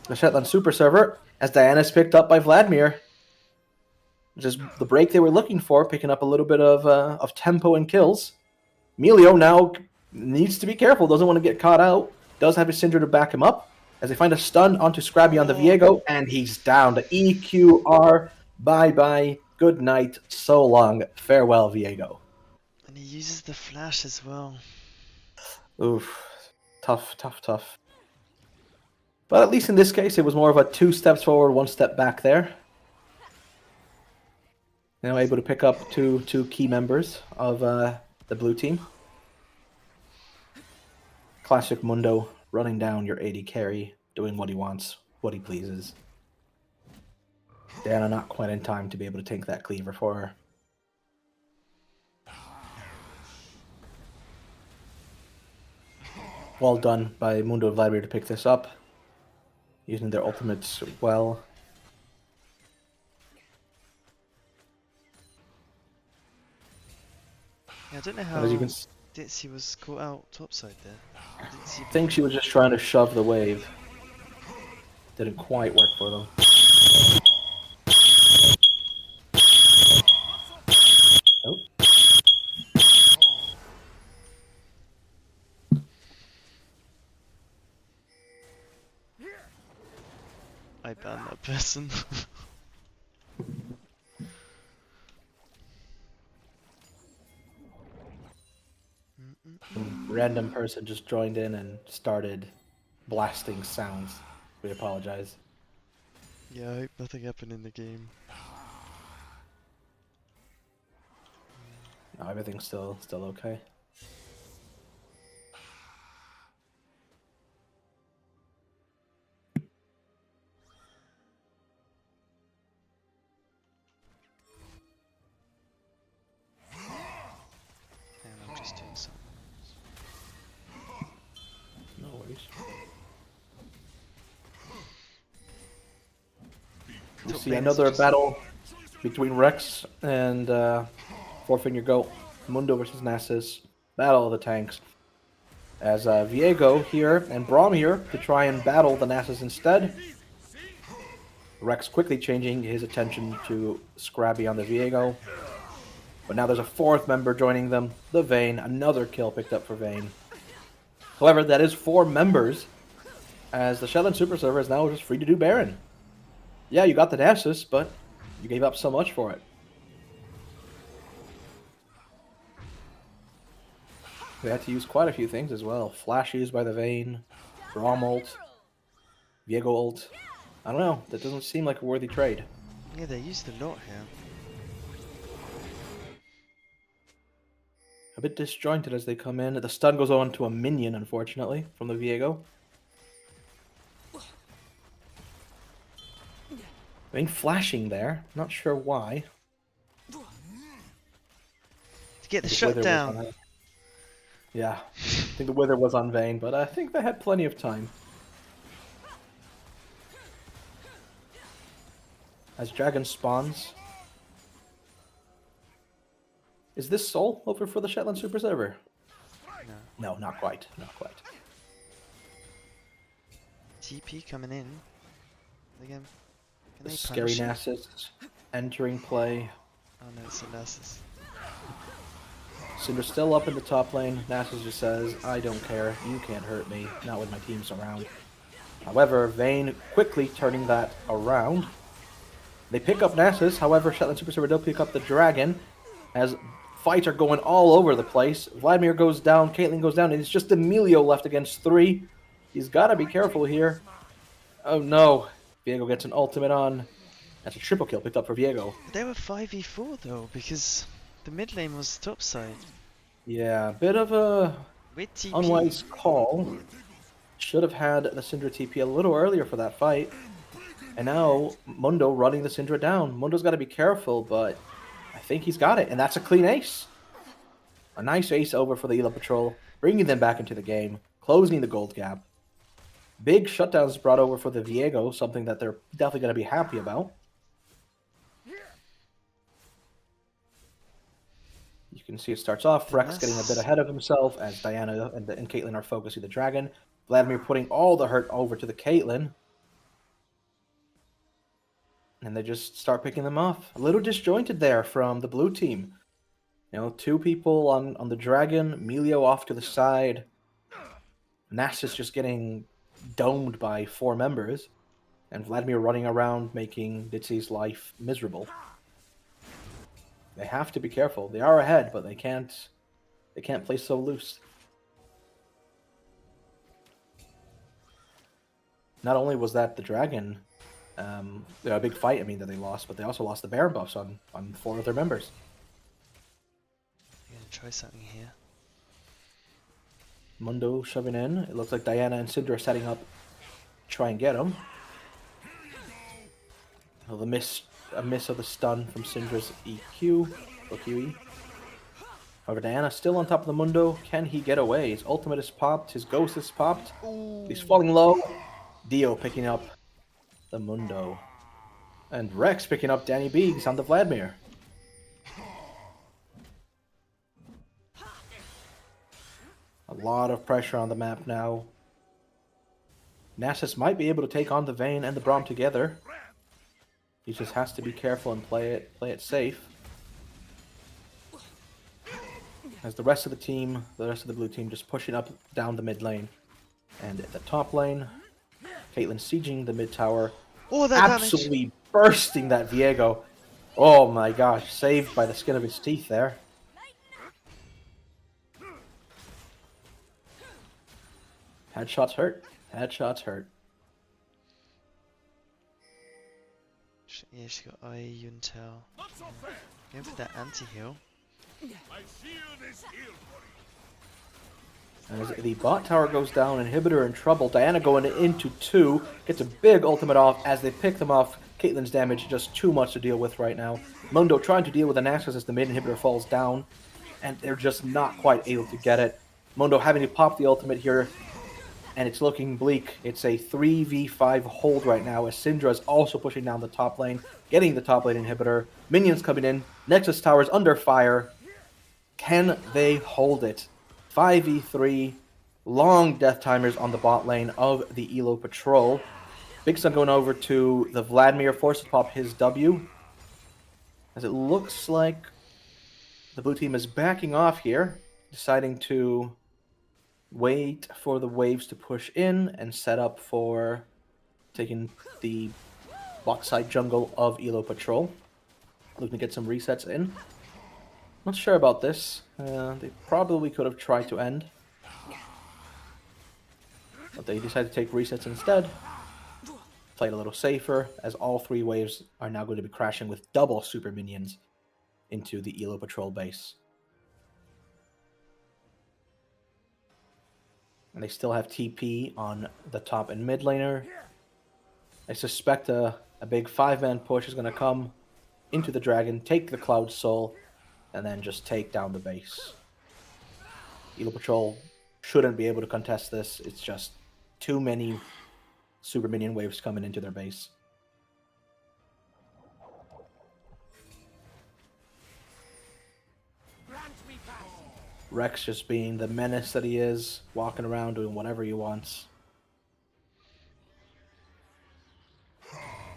the Shetland Super Server, as Diana's picked up by Vladimir. Just the break they were looking for, picking up a little bit of tempo and kills. Melio now needs to be careful, doesn't want to get caught out. Does have his Syndra to back him up, as they find a stun onto Scrabby on the Viego, and he's down. The EQR, bye-bye. Good night, so long, farewell, Viego. And he uses the flash as well. Oof. Tough, tough, tough. But at least in this case, it was more of a 2 steps forward, 1 step back there. Now able to pick up two key members of the blue team. Classic Mundo, running down your AD carry, doing what he wants, what he pleases. Diana not quite in time to be able to take that cleaver for her. Well done by Mundo and Vladimir to pick this up, using their ultimates well. Yeah, I don't know how As you can Ditsy was caught out topside there. I didn't see I think she was just trying to shove the wave. Didn't quite work for them. Oh. I banned that person. Some random person just joined in and started blasting sounds. We apologize. Yeah, I hope nothing happened in the game. No, everything's still okay. And I'm just doing something. No worries. We Top see lane is another just- battle between Rex and Four Finger Goat. Mundo versus Nasus. Battle of the tanks. As Viego here and Braum here to try and battle the Nasus instead. Rex quickly changing his attention to Scrabby on the Viego. But now there's a fourth member joining them, the Vayne. Another kill picked up for Vayne. However, that is 4 members, as the Shetland Super Server is now just free to do Baron. Yeah, you got the Nasus, but you gave up so much for it. They had to use quite a few things as well. Flash used by the Vayne, Braum ult, Viego ult. I don't know, that doesn't seem like a worthy trade. Yeah, they used a lot here. A bit disjointed as they come in. The stun goes on to a minion, unfortunately, from the Viego. Vayne flashing there, not sure why. To get the The shut Wither was down. on it. Yeah, I think the Wither was on Vayne, but I think they had plenty of time. As Dragon spawns. Is this Soul over for the Shetland Super Server? No. No, not quite. Not quite. TP coming in. Again. Can The they scary punish it? Nasus entering play. Oh no, it's a Nasus. Syndra's still up in the top lane. Nasus just says, I don't care. You can't hurt me. Not with my teams around. However, Vayne quickly turning that around. They pick up Nasus. However, Shetland Super Server don't pick up the Dragon. As fights are going all over the place. Vladimir goes down. Caitlyn goes down. And it's just Emilio left against 3. He's got to be careful here. Oh no. Viego gets an ultimate on. That's a triple kill picked up for Viego. They were 5v4 though, because the mid lane was topside. Yeah, bit of a With TP. unwise call. Should have had the Syndra TP a little earlier for that fight. And now Mundo running the Syndra down. Mundo's got to be careful, but I think he's got it. And that's a clean ace. A nice ace over for the ELP Patrol, bringing them back into the game, closing the gold gap. Big shutdowns brought over for the Viego, something that they're definitely going to be happy about. You can see it starts off, Rex getting a bit ahead of himself as Diana and Caitlyn are focusing the Dragon. Vladimir putting all the hurt over to the Caitlyn. And they just start picking them off. A little disjointed there from the blue team. You know, 2 people on the Dragon, Emilio off to the side. Nasus just getting domed by 4 members. And Vladimir running around making Ditsy's life miserable. They have to be careful. They are ahead, but they can't play so loose. Not only was that the dragon, a big fight, I mean, that they lost, but they also lost the Baron buffs on 4 of their members. I'm gonna try something here. Mundo shoving in. It looks like Diana and Syndra are setting up to try and get him. Oh, a miss of the stun from Syndra's EQ, or QE. However, Diana still on top of the Mundo. Can he get away? His ultimate is popped. His ghost is popped. Ooh. He's falling low. Dio picking up the Mundo. And Rex picking up Danny Biggs on the Vladimir. A lot of pressure on the map now. Nasus might be able to take on the Vayne and the Braum together. He just has to be careful and play it safe. As the rest of the team, the rest of the blue team just pushing up down the mid lane. And at the top lane, Caitlyn sieging the mid tower. Oh, that absolutely bursting that Viego. Oh my gosh, saved by the skin of his teeth there. Headshots hurt. Headshots hurt. Yeah, she got IE, Yuntel. Not so fast. Going for that anti-heal. My shield is healed for you. As the bot tower goes down, Inhibitor in trouble. Diana going into 2. Gets a big ultimate off as they pick them off. Caitlyn's damage just too much to deal with right now. Mundo trying to deal with the Nasus as the mid inhibitor falls down. And they're just not quite able to get it. Mundo having to pop the ultimate here. And it's looking bleak. It's a 3v5 hold right now as Syndra is also pushing down the top lane. Getting the top lane inhibitor. Minions coming in. Nexus Tower's under fire. Can they hold it? 5v3. Long death timers on the bot lane of the Elo Patrol. Big Sun going over to the Vladimir. Forced to pop his W. As it looks like the blue team is backing off here. Deciding to wait for the waves to push in and set up for taking the bot side jungle of Elo Patrol. Looking to get some resets in. Not sure about this. They probably could have tried to end. But they decided to take resets instead. Played a little safer, as all 3 waves are now going to be crashing with double super minions into the Elo Patrol base. And they still have TP on the top and mid laner. I suspect a big 5-man push is going to come into the dragon, take the Cloud Soul, and then just take down the base. Elo Patrol shouldn't be able to contest this. It's just too many super minion waves coming into their base. Rex just being the menace that he is, walking around doing whatever he wants.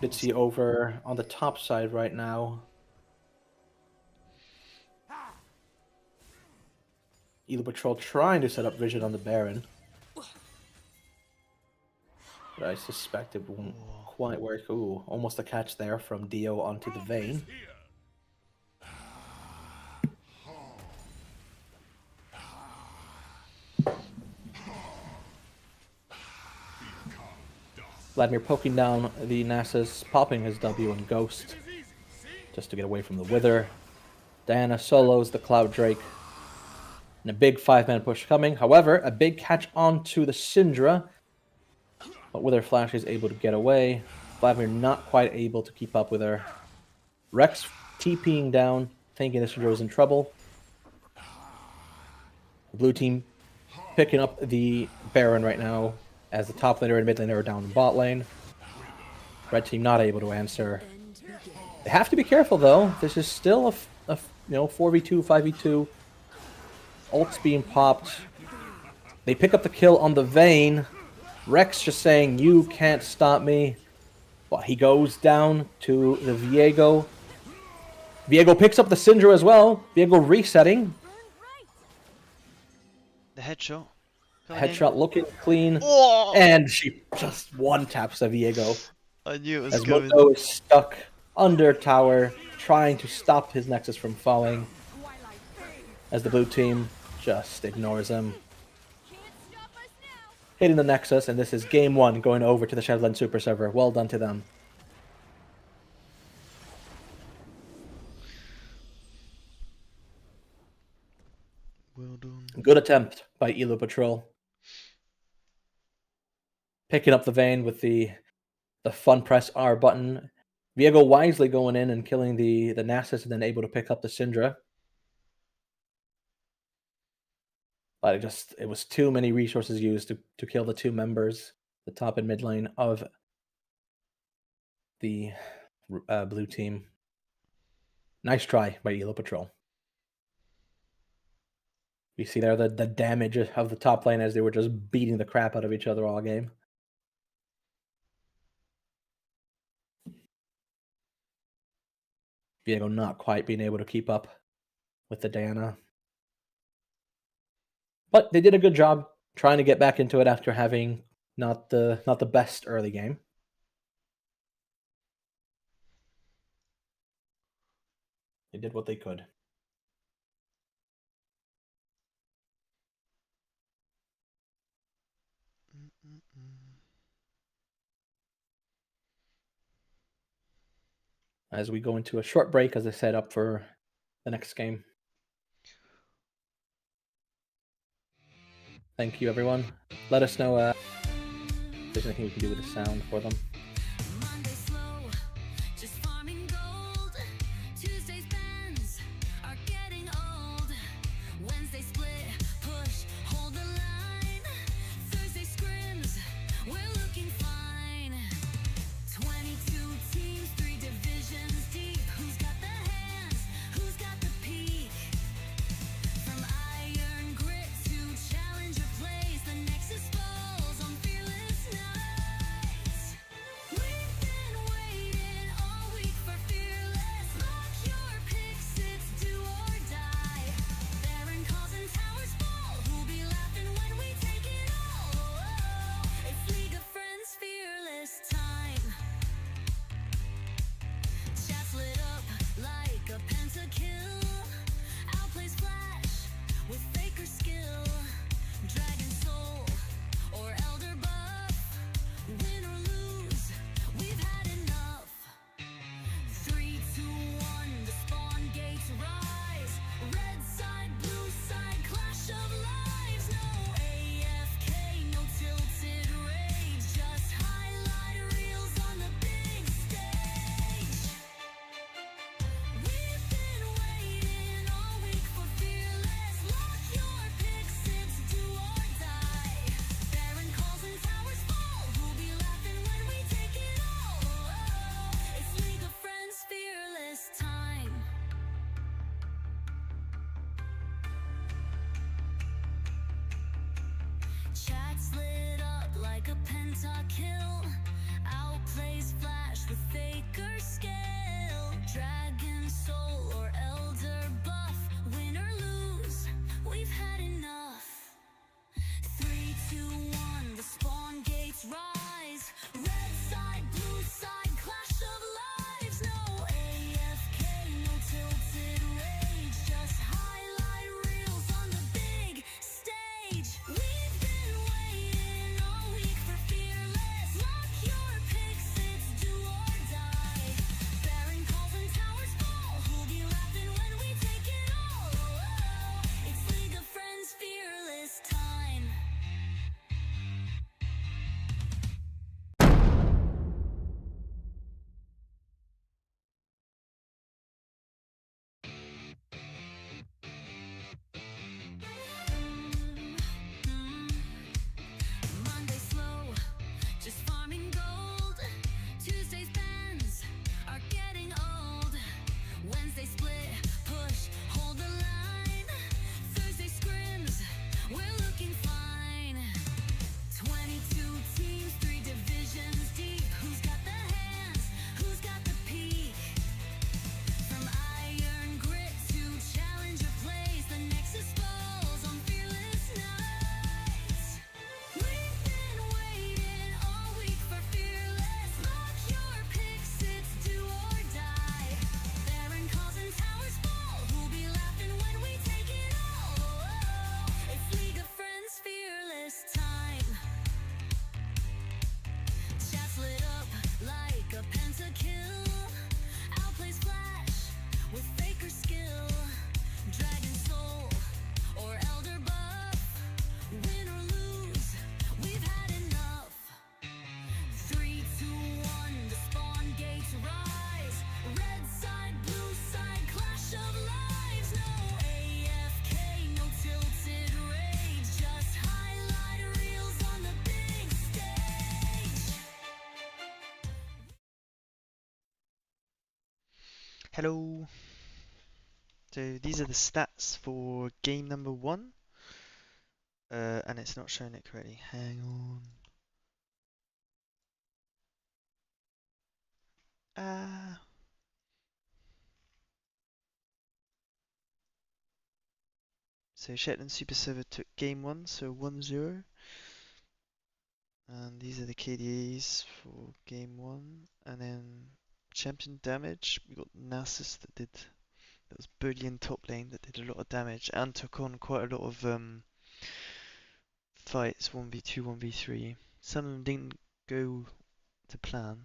Did see over on the top side right now. Elo Patrol trying to set up vision on the Baron. But I suspect it won't quite work. Ooh, almost a catch there from Dio onto the Vayne. Vladimir poking down the Nasus, popping his W and Ghost just to get away from the Wither. Diana solos the Cloud Drake. And a big 5-man push coming. However, a big catch onto the Syndra. But Wither Flash is able to get away. Vladimir not quite able to keep up with her. Rex TPing down, thinking the Syndra is in trouble. The blue team picking up the Baron right now, as the top laner and mid laner are down in bot lane. Red team not able to answer. They have to be careful though. This is still a 4v2, 5v2. Ult's being popped. They pick up the kill on the Vayne. Rex just saying, "You can't stop me." But he goes down to the Viego. Viego picks up the Syndra as well. Viego resetting. The headshot. Headshot looking clean. Oh! And she just one-taps the Viego. I knew it was As coming. Mundo is stuck under tower. trying to stop his Nexus from falling, as the blue team just ignores him. Can't stop us now. Hitting the Nexus, and this is game 1 going over to the Shadowland Super Server. Well done to them. Well done. Good attempt by Elo Patrol. Picking up the vein with the fun press R button. Viego wisely going in and killing the Nasus and then able to pick up the Syndra. But it was too many resources used to kill the 2 members, the top and mid lane of the blue team. Nice try by Elo Patrol. You see there the damage of the top lane as they were just beating the crap out of each other all game. Viego not quite being able to keep up with the Diana. But they did a good job trying to get back into it after having not the best early game. They did what they could. As we go into a short break as I set up for the next game. Thank you, everyone. Let us know if there's anything we can do with the sound for them. Monday slow, just farming gold. Tuesday's bends are getting old. Wednesday split, push, hold the line. Thursday scrims, we're looking fine. 22 teams, 3 divisions deep. Who's got the hands? Who's got the peak? From iron grit to challenger plays, the Nexus falls on fearless nights. We've been waiting all week for fearless. Lock your picks, it's do or die. Baron calls and towers fall. Who'll be laughing when we take it all? It's League of Friends fearless time. Chat's lit up like a pentakill. Outplays Flash with faker skill. Dragon Soul or Elder Buff. Win or lose, we've had enough. 3, 2, 1, the spawn gates rise. Red side, blue side, clash of lives. No AFK, no tilted rage. Just highlight reels on the big stage. We've been waiting all week for fearless. Lock your picks, it's do or die. Baron calls and towers fall. Who'll be laughing when we take it all? It's League of Friends fearless time. Chat's lit up like a pentakill. Outplays Flash with faker skill. Dragon Soul or Elder Buff. Win or lose, we've had enough. 3, 2, 1, the spawn gates rise. Red side, blue side, clash of lives. No AFK, no tilted rage. Just highlight reels on the big stage. We've been waiting all week for fearless. Lock your picks, it's do or die. Baron calls and towers fall. Who'll be laughing when we take it all? It's League of Friends fearless. Hello. So these are the stats for game number 1. And it's not showing it correctly. Hang on. Ah. So Shetland Super Server took game 1, so 1-0. And these are the KDAs for game 1. And then champion damage, we got Nasus that was Boolean top lane that did a lot of damage and took on quite a lot of fights, 1v2, 1v3. Some of them didn't go to plan,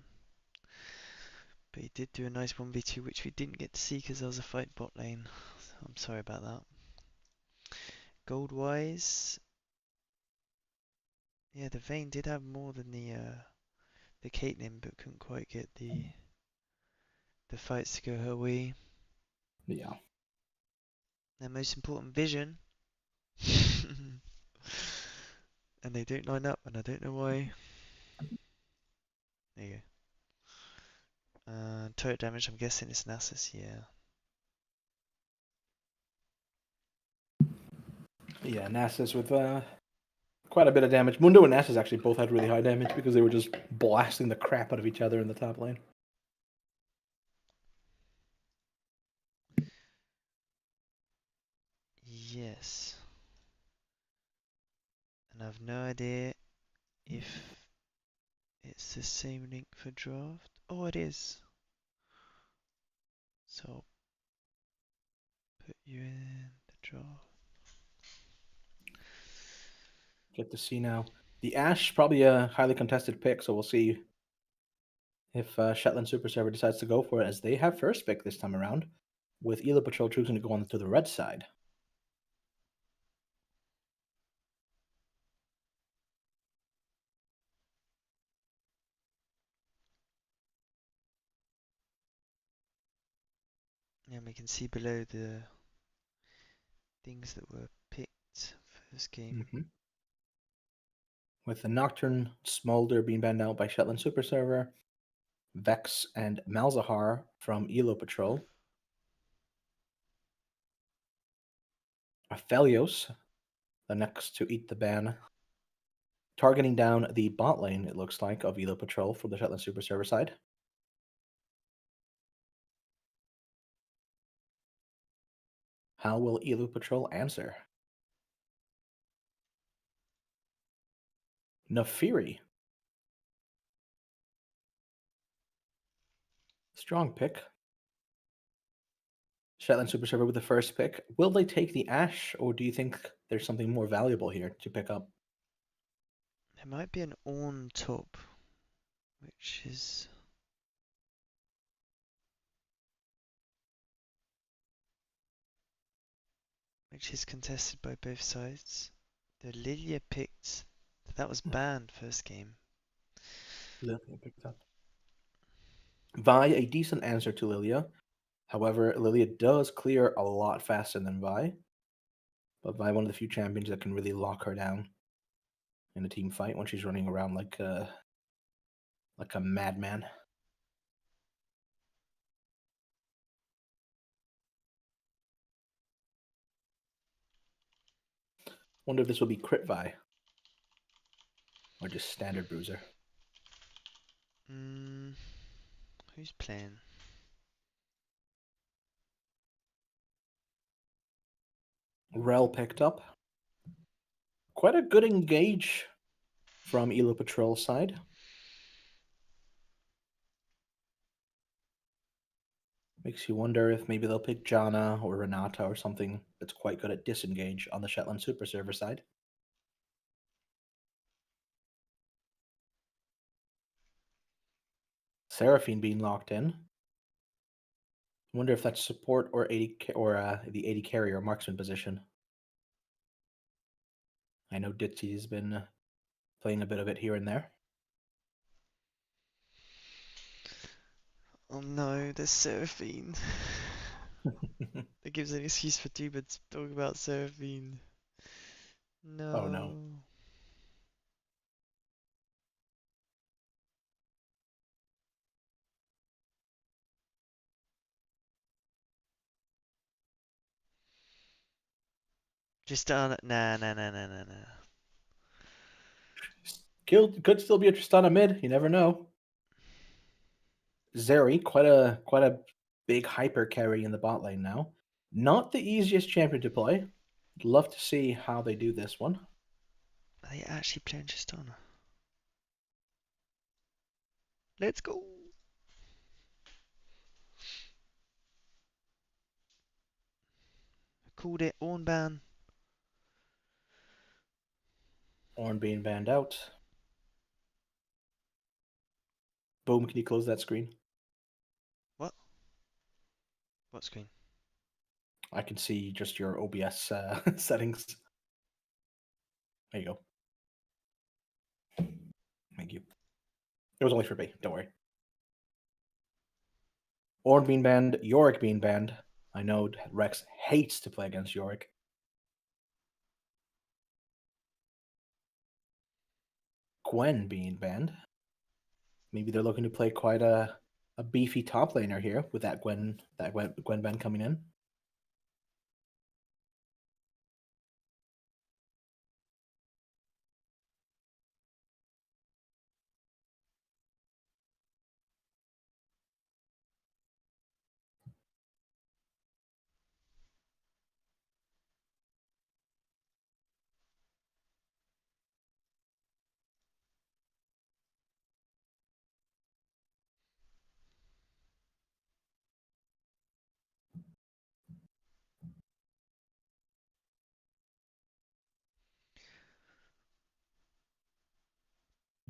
but he did do a nice 1v2 which we didn't get to see because there was a fight bot lane. So I'm sorry about that. Gold wise, yeah, the Vayne did have more than the Caitlyn, but couldn't quite get the fights to go her way. Yeah. Their most important vision. And they don't line up, and I don't know why. There you go. Turret damage, I'm guessing it's Nasus, yeah. Yeah, Nasus with quite a bit of damage. Mundo and Nasus actually both had really high damage because they were just blasting the crap out of each other in the top lane. Yes. And I've no idea if it's the same link for draft. Oh, it is. So I'll put you in the draft. Get to see now. The Ashe, probably a highly contested pick, so we'll see if Shetland Super Server decides to go for it, as they have first pick this time around, with Elo Patrol choosing to go on to the red side. And we can see below the things that were picked for this game. With the Nocturne Smolder being banned out by Shetland Super Server, Vex and Malzahar from Elo Patrol, Aphelios, the next to eat the ban, targeting down the bot lane, it looks like, of Elo Patrol for the Shetland Super Server side. How will Elo Patrol answer? Nafiri. Strong pick. Shetland Super Server with the first pick. Will they take the Ashe, or do you think there's something more valuable here to pick up? There might be an Ornn top, which is contested by both sides. The Lilia picked, that was banned first game. Lilia picked up. Vi, a decent answer to Lilia. However, Lilia does clear a lot faster than Vi. But Vi, one of the few champions that can really lock her down in a team fight when she's running around like a madman. Wonder if this will be crit Vi or just standard bruiser. Who's playing? Rel picked up. Quite a good engage from Elo Patrol side. Makes you wonder if maybe they'll pick Janna or Renata or something that's quite good at disengage on the Shetland Super Server side. Seraphine being locked in. Wonder if that's support or 80 or the 80 carrier marksman position. I know Ditzy has been playing a bit of it here and there. Oh no, there's Seraphine. That gives an excuse for Tuba to talk about Seraphine. No. Oh no. Tristana. Nah, nah, nah, nah, nah, nah. Could still be a Tristana mid. You never know. Zeri, quite a big hyper carry in the bot lane now. Not the easiest champion to play. Love to see how they do this one. Are they actually playing Tristana? Let's go. Called it Orn ban. Orn being banned out. Boom, can you close that screen? What? What screen? I can see just your OBS settings. There you go. Thank you. It was only for me, don't worry. Orn being banned, Yorick being banned. I know Rex hates to play against Yorick. Gwen being banned. Maybe they're looking to play quite a beefy top laner here with that Gwen ban coming in.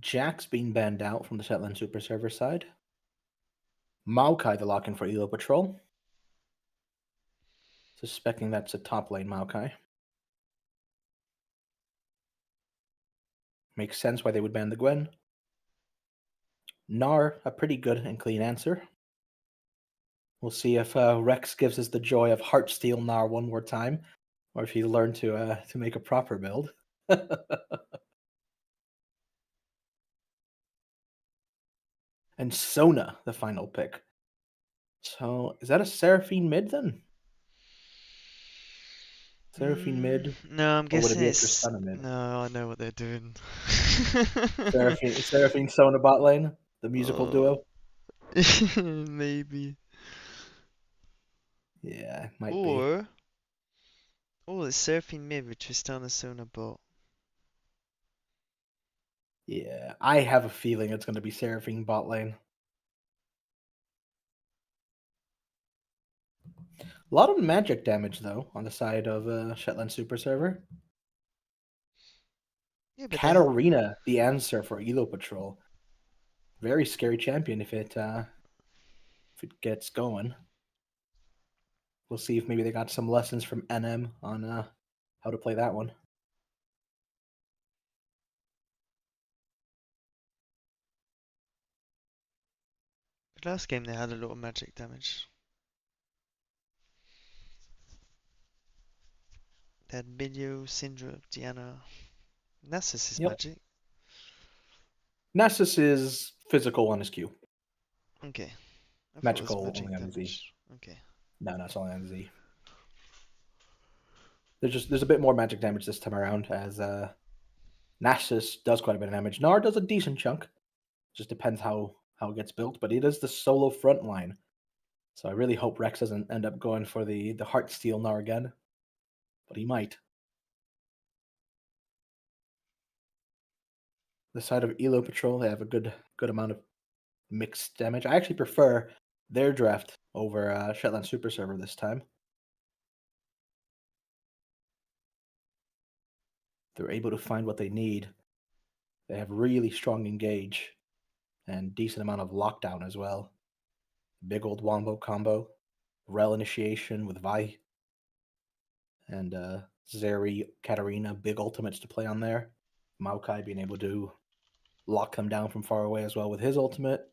Jack's being banned out from the Shetland Super Server side. Maokai the lock-in for Elo Patrol. Suspecting that's a top lane Maokai. Makes sense why they would ban the Gwen. Gnar, a pretty good and clean answer. We'll see if Rex gives us the joy of Heartsteel Gnar one more time, or if he learned to make a proper build. And Sona, the final pick. So, is that a Seraphine mid then? Seraphine mid, No, I'm or would it guessing be a it's. Tristana mid? No, I know what they're doing. Seraphine Sona bot lane, the musical Oh, duo. maybe. Yeah, might be. Or. Oh, it's Seraphine mid with Tristana Sona bot. Yeah, I have a feeling it's going to be Seraphine bot lane. A lot of magic damage though on the side of Shetland Super Server. Yeah, but they. Katarina, the answer for Elo Patrol. Very scary champion if it gets going. We'll see if maybe they got some lessons from NM on how to play that one. Last game they had a lot of magic damage. They had Milio, Syndra, Diana. Nasus is Yep. magic. Nasus is physical on his Q. Okay. I thought it was Magical magic only on the Z. damage. Okay. No, it's only on the Z. There's a bit more magic damage this time around as Nasus does quite a bit of damage. Gnar does a decent chunk. Just depends how it gets built, but it is the solo front line. So I really hope Rex doesn't end up going for the Heartsteel Gnar again. But he might. The side of Elo Patrol, they have a good amount of mixed damage. I actually prefer their draft over Shetland Super Server this time. They're able to find what they need. They have really strong engage and decent amount of lockdown as well. Big old wombo combo, Rel initiation with Vi, and Zeri, Katarina, big ultimates to play on there. Maokai being able to lock them down from far away as well with his ultimate.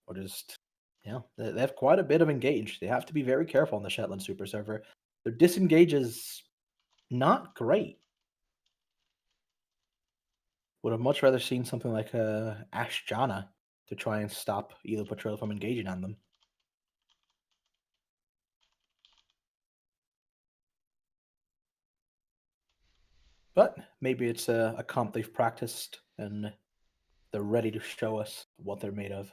Or just, they have quite a bit of engage. They have to be very careful on the Shetland Super Server. Their disengage is not great. Would have much rather seen something like Ash Jana to try and stop Elo Patrol from engaging on them. But maybe it's a comp they've practiced and they're ready to show us what they're made of.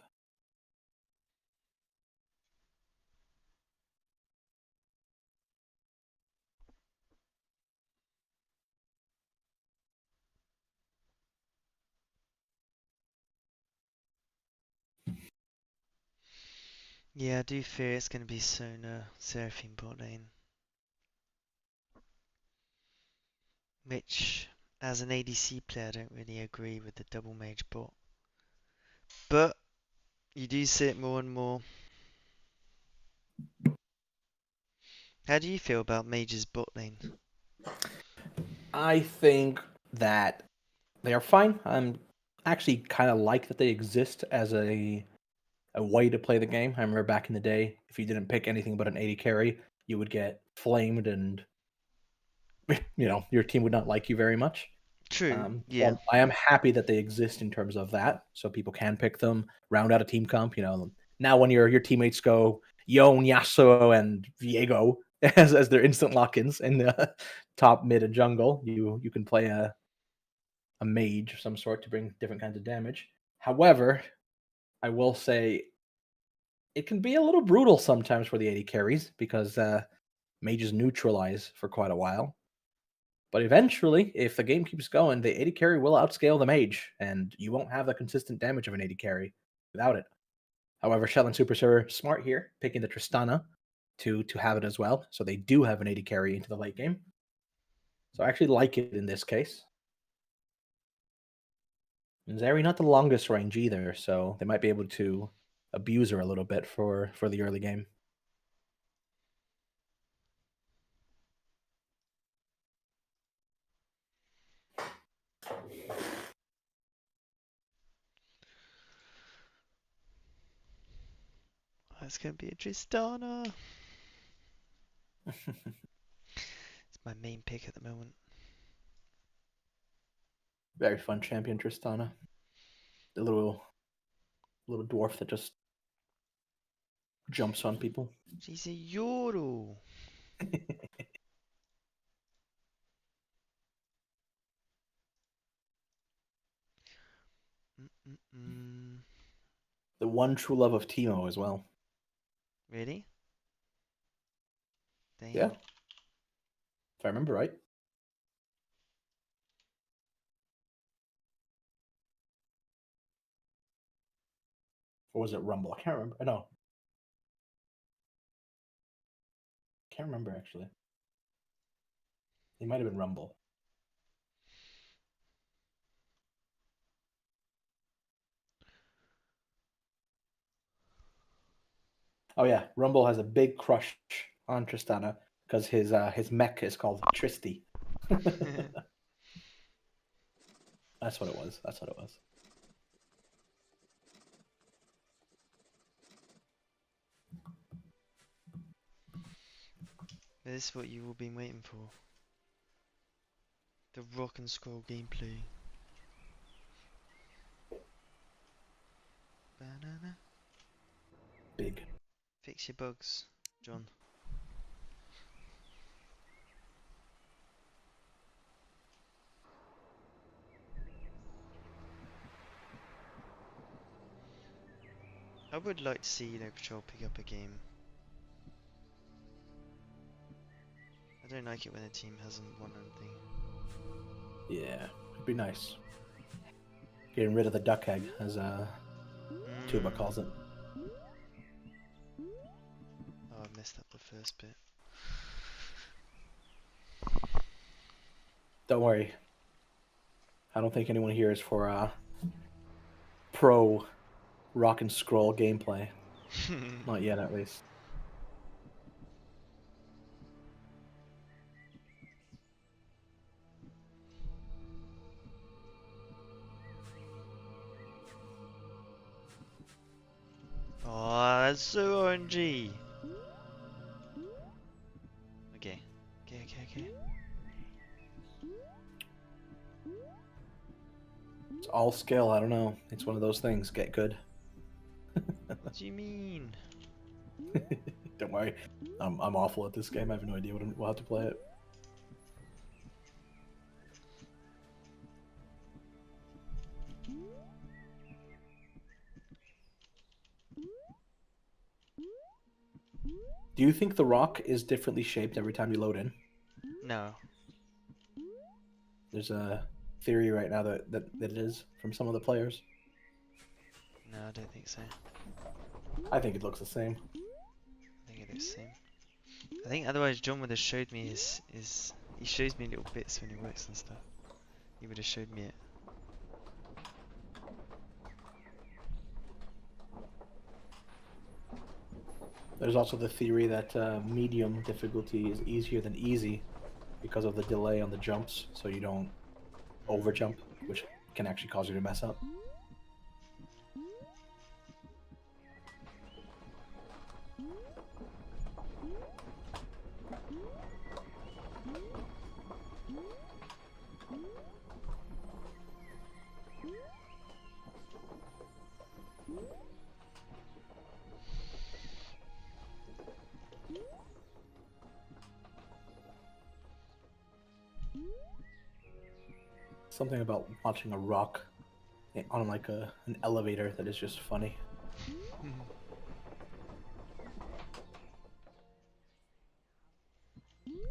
Yeah, I do fear it's going to be Sona, Seraphine bot lane. Which, as an ADC player, I don't really agree with the double mage bot. But, you do see it more and more. How do you feel about mage's bot lane? I think that they are fine. I'm actually kind of like that they exist as a way to play the game. I remember back in the day, if you didn't pick anything but an 80 carry, you would get flamed and your team would not like you very much. True, So yeah. I am happy that they exist in terms of that, so people can pick them, round out a team comp. Now when your teammates go Yon, Yasuo, and Viego as their instant lock-ins in the top, mid, and jungle, you can play a mage of some sort to bring different kinds of damage. However, I will say it can be a little brutal sometimes for the 80 carries because mages neutralize for quite a while. But eventually, if the game keeps going, the 80 carry will outscale the mage, and you won't have the consistent damage of an 80 carry without it. However, Shetland Super Server smart here, picking the Tristana to have it as well. So they do have an 80 carry into the late game. So I actually like it in this case. And Zeri not the longest range either, so they might be able to abuse her a little bit for the early game. It's going to be a Tristana. It's my main pick at the moment. Very fun champion Tristana. The little dwarf that just jumps on people. She's a Yoro. Mm-mm-mm. The one true love of Teemo as well. Really? Damn. Yeah. If I remember right. Or was it Rumble? I can't remember. No. Can't remember actually. It might have been Rumble. Oh yeah, Rumble has a big crush on Tristana because his mech is called Tristy. That's what it was. That's what it was. This is what you've all been waiting for. The rock and scroll gameplay. Banana. Big. Fix your bugs, John. I would like to see Patrol pick up a game. I don't like it when a team hasn't won anything. Yeah, it'd be nice. Getting rid of the duck egg, as Tuba calls it. Oh, I messed up the first bit. Don't worry. I don't think anyone here is for pro rock and scroll gameplay. Not yet, at least. Oh, that's so RNG. Okay. Okay. It's all skill. I don't know. It's one of those things. Get good. What do you mean? Don't worry. I'm awful at this game. I have no idea how to play it. Do you think the rock is differently shaped every time you load in? No. There's a theory right now that it is from some of the players. No, I don't think so. I think it looks the same. I think it is the same. I think otherwise John would have showed me his he shows me little bits when he works and stuff. He would have showed me it. There's also the theory that medium difficulty is easier than easy because of the delay on the jumps, so you don't overjump, which can actually cause you to mess up. Something about watching a rock on like an elevator that is just funny.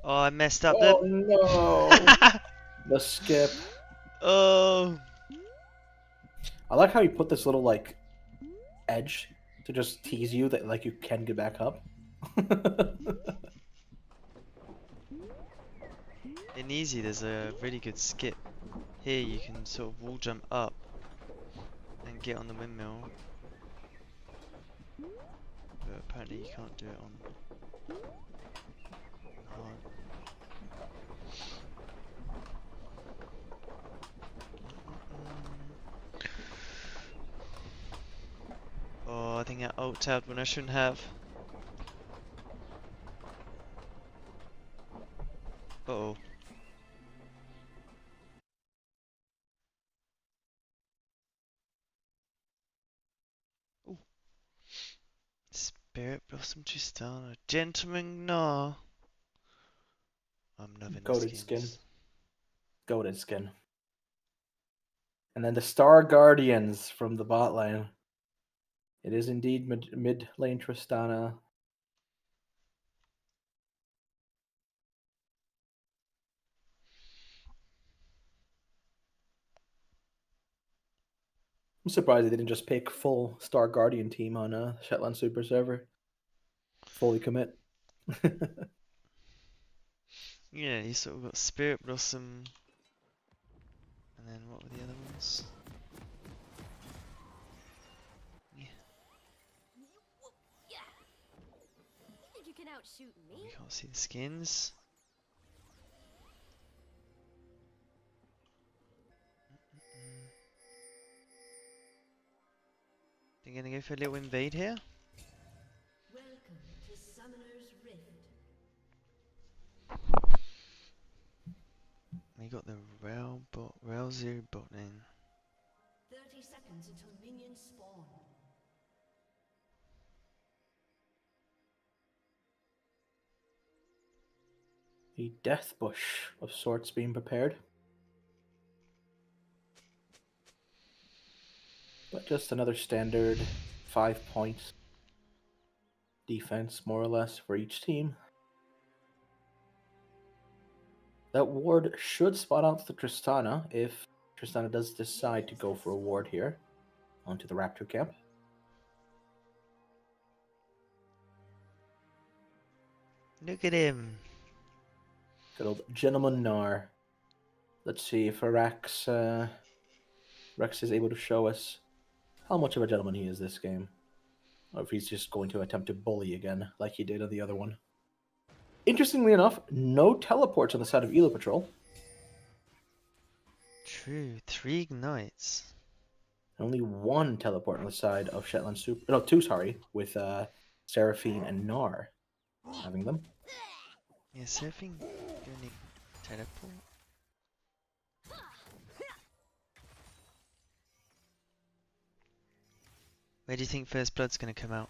Oh, I messed up Oh then. no! The skip. Oh. I like how you put this little like edge to just tease you that like you can get back up. In easy, there's a really good skip. Here you can sort of wall jump up and get on the windmill. But apparently you can't do it on hard. Oh, I think I alt-tabbed when I shouldn't have. Uh-oh. Ooh. Spirit Blossom Tristana. Gentleman Gnar. I'm loving the Goated skins. skin. Goated skin. And then the Star Guardians from the bot lane. It is indeed mid lane Tristana. I'm surprised they didn't just pick full Star Guardian team on a Shetland Super server. Fully commit. Yeah, you sort of got Spirit Blossom. And then what were the other ones? Yeah. Yeah. You think you can outshoot We me? can't see the skins. They're gonna go for a little invade here. Welcome to Summoner's Rift. We got the Rail Zero bot lane. 30 seconds until minions spawn. A death bush of sorts being prepared. But just another standard 5 points defense, more or less, for each team. That ward should spot out the Tristana if Tristana does decide to go for a ward here onto the Raptor camp. Look at him. Good old Gentleman Gnar. Let's see if Rex is able to show us how much of a gentleman he is this game. Or if he's just going to attempt to bully again, like he did on the other one. Interestingly enough, no teleports on the side of Elo Patrol. True, 3 ignites. Only one teleport on the side of Shetland Super. No, two, sorry, with Seraphine and Gnar having them. Yeah, surfing don't need teleport. Where do you think First Blood's gonna come out?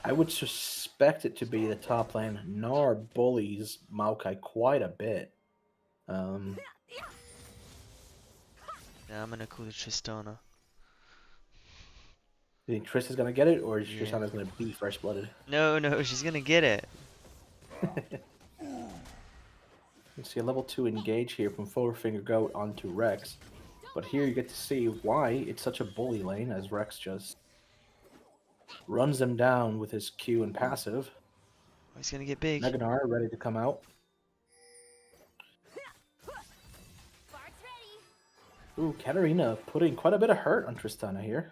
I would suspect it to be the top lane. Gnar bullies Maokai quite a bit. Yeah, I'm gonna call the Tristana. Do you think Triss is gonna get it, or is Yeah. Tristana's gonna be first blooded? No, no, she's gonna get it. You see a level 2 engage here from Fourfinger Goat onto Rex. But here you get to see why it's such a bully lane, as Rex just runs them down with his Q and passive. Oh, he's gonna get big. Meganar ready to come out. Spark's ready. Ooh, Katarina putting quite a bit of hurt on Tristana here.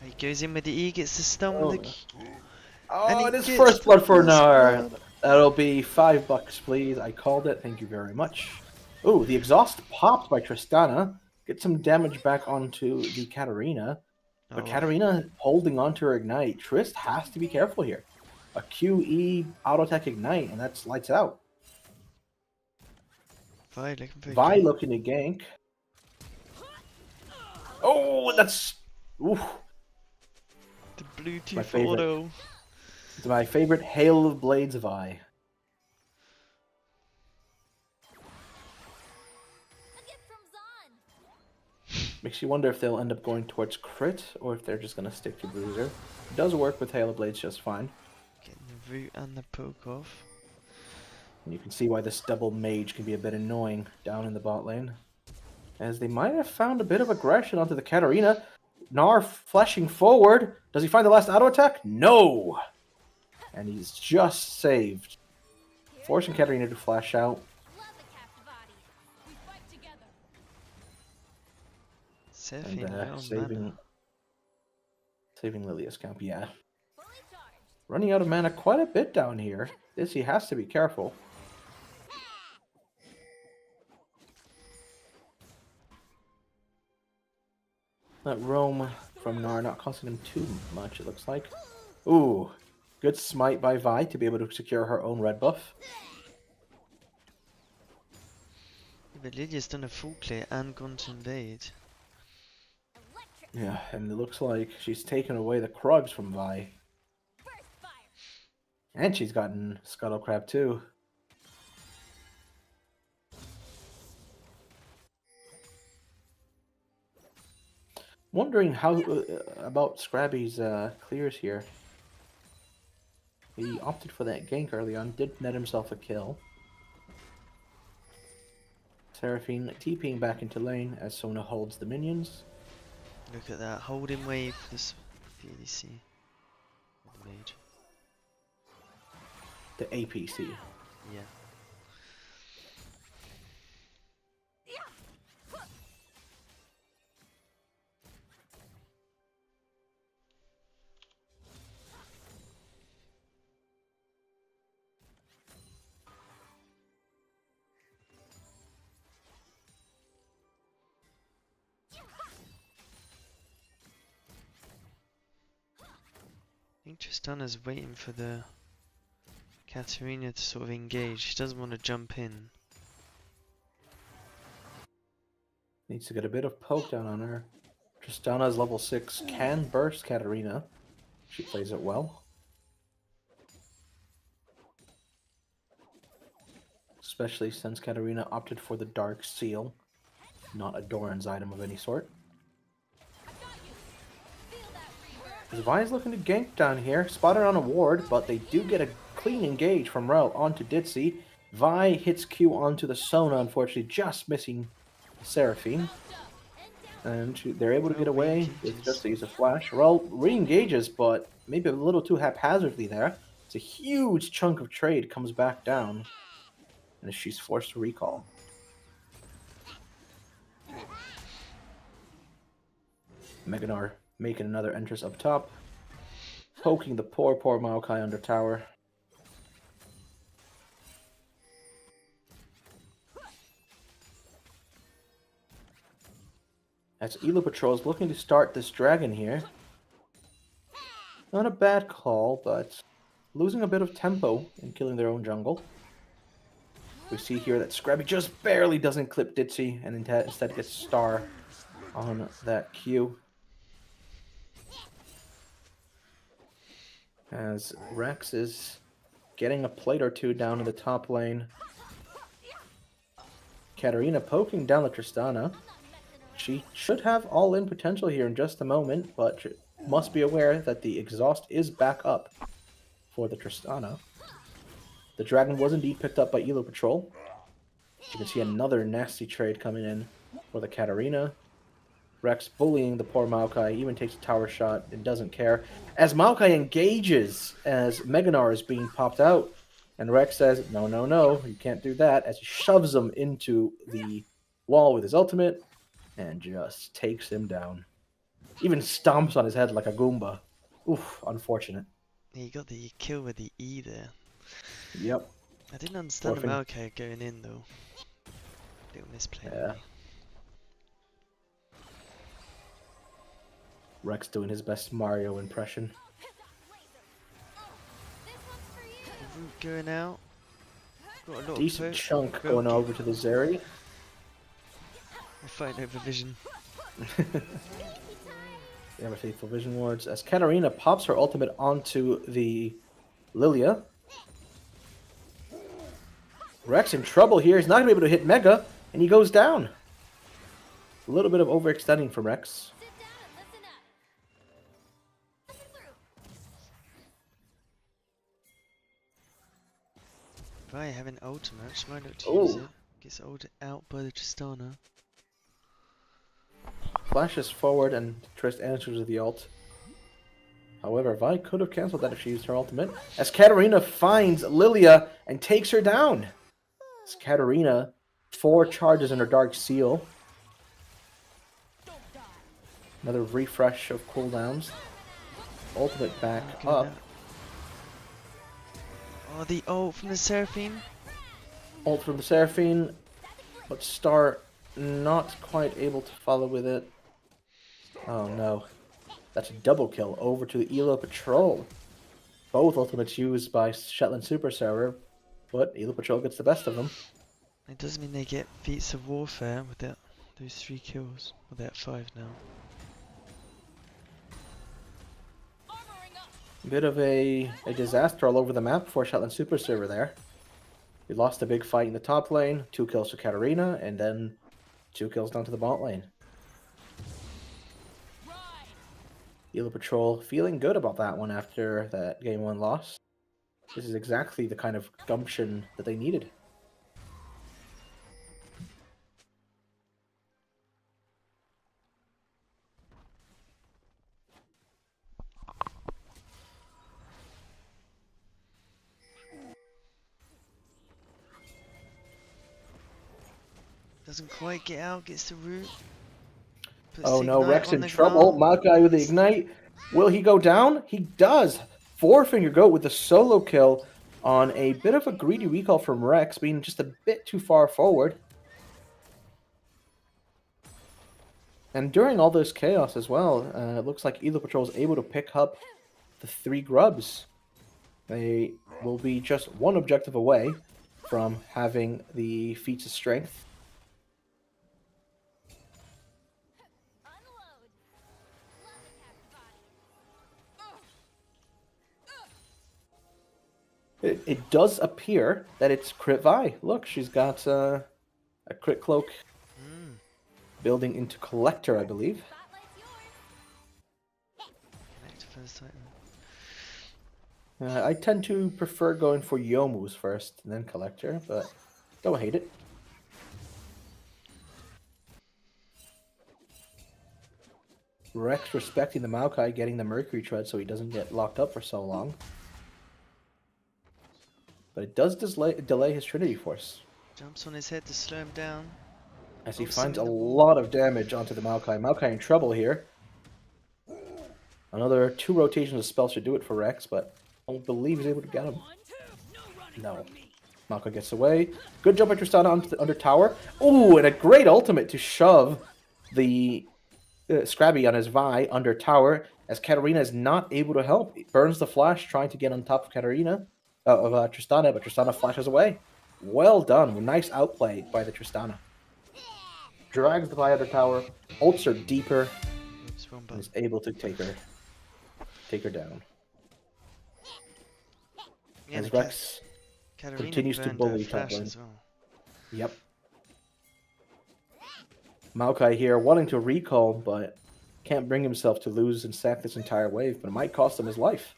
He goes in with the E, gets the stun Oh, with the oh, he it is gets first the blood for first Nar. blood. That'll be $5, please. I called it. Thank you very much. Ooh, the exhaust popped by Tristana. Get some damage back onto the Katarina. But Oh, Katarina holding on to her ignite. Trist has to be careful here. A QE auto attack ignite, and that's lights out. Vi looking for a Vi gank. looking to gank. Oh, that's oof. The My Bluetooth favorite. auto. It's my favorite Hail of Blades Vi. A gift from Zahn. Makes you wonder if they'll end up going towards crit or if they're just going to stick to Bruiser. It does work with Hail of Blades just fine. Getting the root and the poke off. And you can see why this double mage can be a bit annoying down in the bot lane. As they might have found a bit of aggression onto the Katarina. Gnar flashing forward. Does he find the last auto attack? No! And he's just saved. Forcing Katarina to flash out. Love the captive body. We fight together. Seraphine, And well saving mana. Lilia's camp, yeah. Fully charged. Running out of mana quite a bit down here. This he has to be careful. That roam from Gnar not costing him too much, it looks like. Ooh, good smite by Vi to be able to secure her own red buff. But Lydia's done a full clear and gone to invade. Electric. Yeah, and it looks like she's taken away the Krugs from Vi. Burst fire. And she's gotten Scuttle Crab too. Wondering how about Scrabby's clears here. He opted for that gank early on, did net himself a kill. Seraphine TPing back into lane as Sona holds the minions. Look at that, holding wave for this ADC. Mage. The APC. Yeah. I think Tristana's waiting for the Katarina to sort of engage. She doesn't want to jump in. Needs to get a bit of poke down on her. Tristana's level 6 can burst Katarina. She plays it well. Especially since Katarina opted for the Dark Seal. Not a Doran's item of any sort. Zvi's looking to gank down here. Spotted on a ward, but they do get a clean engage from Rel onto Ditzy. Vi hits Q onto the Sona, unfortunately, just missing Seraphine. And they're able to get away with just the use of Flash. Rel re-engages, but maybe a little too haphazardly there. It's a huge chunk of trade comes back down. And she's forced to recall. Meganar making another entrance up top. Poking the poor Maokai under tower. As Elo Patrol's looking to start this dragon here. Not a bad call, but losing a bit of tempo in killing their own jungle. We see here that Scrabby just barely doesn't clip Ditzy and instead gets Star on that Q. As Rex is getting a plate or two down in the top lane. Katarina poking down the Tristana. She should have all-in potential here in just a moment, but must be aware that the exhaust is back up for the Tristana. The dragon was indeed picked up by Elo Patrol. You can see another nasty trade coming in for the Katarina. Rex bullying the poor Maokai, even takes a tower shot and doesn't care. As Maokai engages as Meganar is being popped out, and Rex says, no, no, no, you can't do that, as he shoves him into the wall with his ultimate and just takes him down. Even stomps on his head like a Goomba. Oof, unfortunate. He got the kill with the E there. Yep. I didn't understand the Orphan. Maokai going in though. Little misplay. Yeah. Rex doing his best Mario impression. The root going out. Got a lot Decent of chunk poke. going over to the Zeri. We're fighting over vision. They have a Faithful Vision Wards. As Katarina pops her ultimate onto the Lilia. Rex in trouble here. He's not going to be able to hit Mega, and he goes down. A little bit of overextending from Rex. Sit down and listen up. Listen through. Right, having ultimate. She might not Ooh. use it. Gets ulted out by the Tristana. Flashes forward and Trist answers with the ult. However, Vi could have cancelled that if she used her ultimate. As Katarina finds Lilia and takes her down. As Katarina, 4 charges in her Dark Seal. Another refresh of cooldowns. Ultimate back Going up. out. Oh, the ult from the Seraphine. Ult from the Seraphine, but Star not quite able to follow with it. Oh no. That's a double kill over to the Elo Patrol. Both ultimates used by Shetland Super Server, but Elo Patrol gets the best of them. It does mean they get feats of warfare with that, those 3 kills. Well, they're at 5 now. Bit of a disaster all over the map for Shetland Super Server there. We lost a big fight in the top lane, 2 kills for Katarina, and then 2 kills down to the bot lane. Elo Patrol feeling good about that one after that game 1 loss. This is exactly the kind of gumption that they needed. Doesn't quite get out, gets the root. Puts Oh the no, ignite Rex on in the trouble. ground. Maokai with the ignite. Will he go down? He does. 4-finger goat with the solo kill on a bit of a greedy recall from Rex, being just a bit too far forward. And during all this chaos as well, it looks like Elo Patrol is able to pick up the 3 grubs. They will be just 1 objective away from having the feats of strength. Unload. Love attack body. It does appear that it's Crit Vi. Look, she's got a Crit Cloak building into Collector, I believe. Spotlight's yours. Connect first item. I tend to prefer going for Yomus first and then Collector, but don't hate it. Rex respecting the Maokai, getting the Mercury Tread so he doesn't get locked up for so long. But it does delay his Trinity Force, Jumps on his head to slow him down. as he Bolts finds a him in the wall. lot of damage onto the Maokai. Maokai in trouble here. Another 2 rotations of spells should do it for Rex, but I don't believe he's able to get him. No. Maokai gets away. Good jump by Tristana under tower. Ooh, and a great ultimate to shove the Scrabby on his Vi under tower, as Katarina is not able to help. He burns the flash trying to get on top of Katarina, Tristana, but Tristana flashes away. Well done. Nice outplay by the Tristana. Drags the Vi under tower, ults her deeper, Oops, wrong and button. is able to take her down. Yeah, As the Rex Katarina continues to burned bully her flash top lane. as well. Yep. Maokai here wanting to recall, but can't bring himself to lose and sack this entire wave, but it might cost him his life.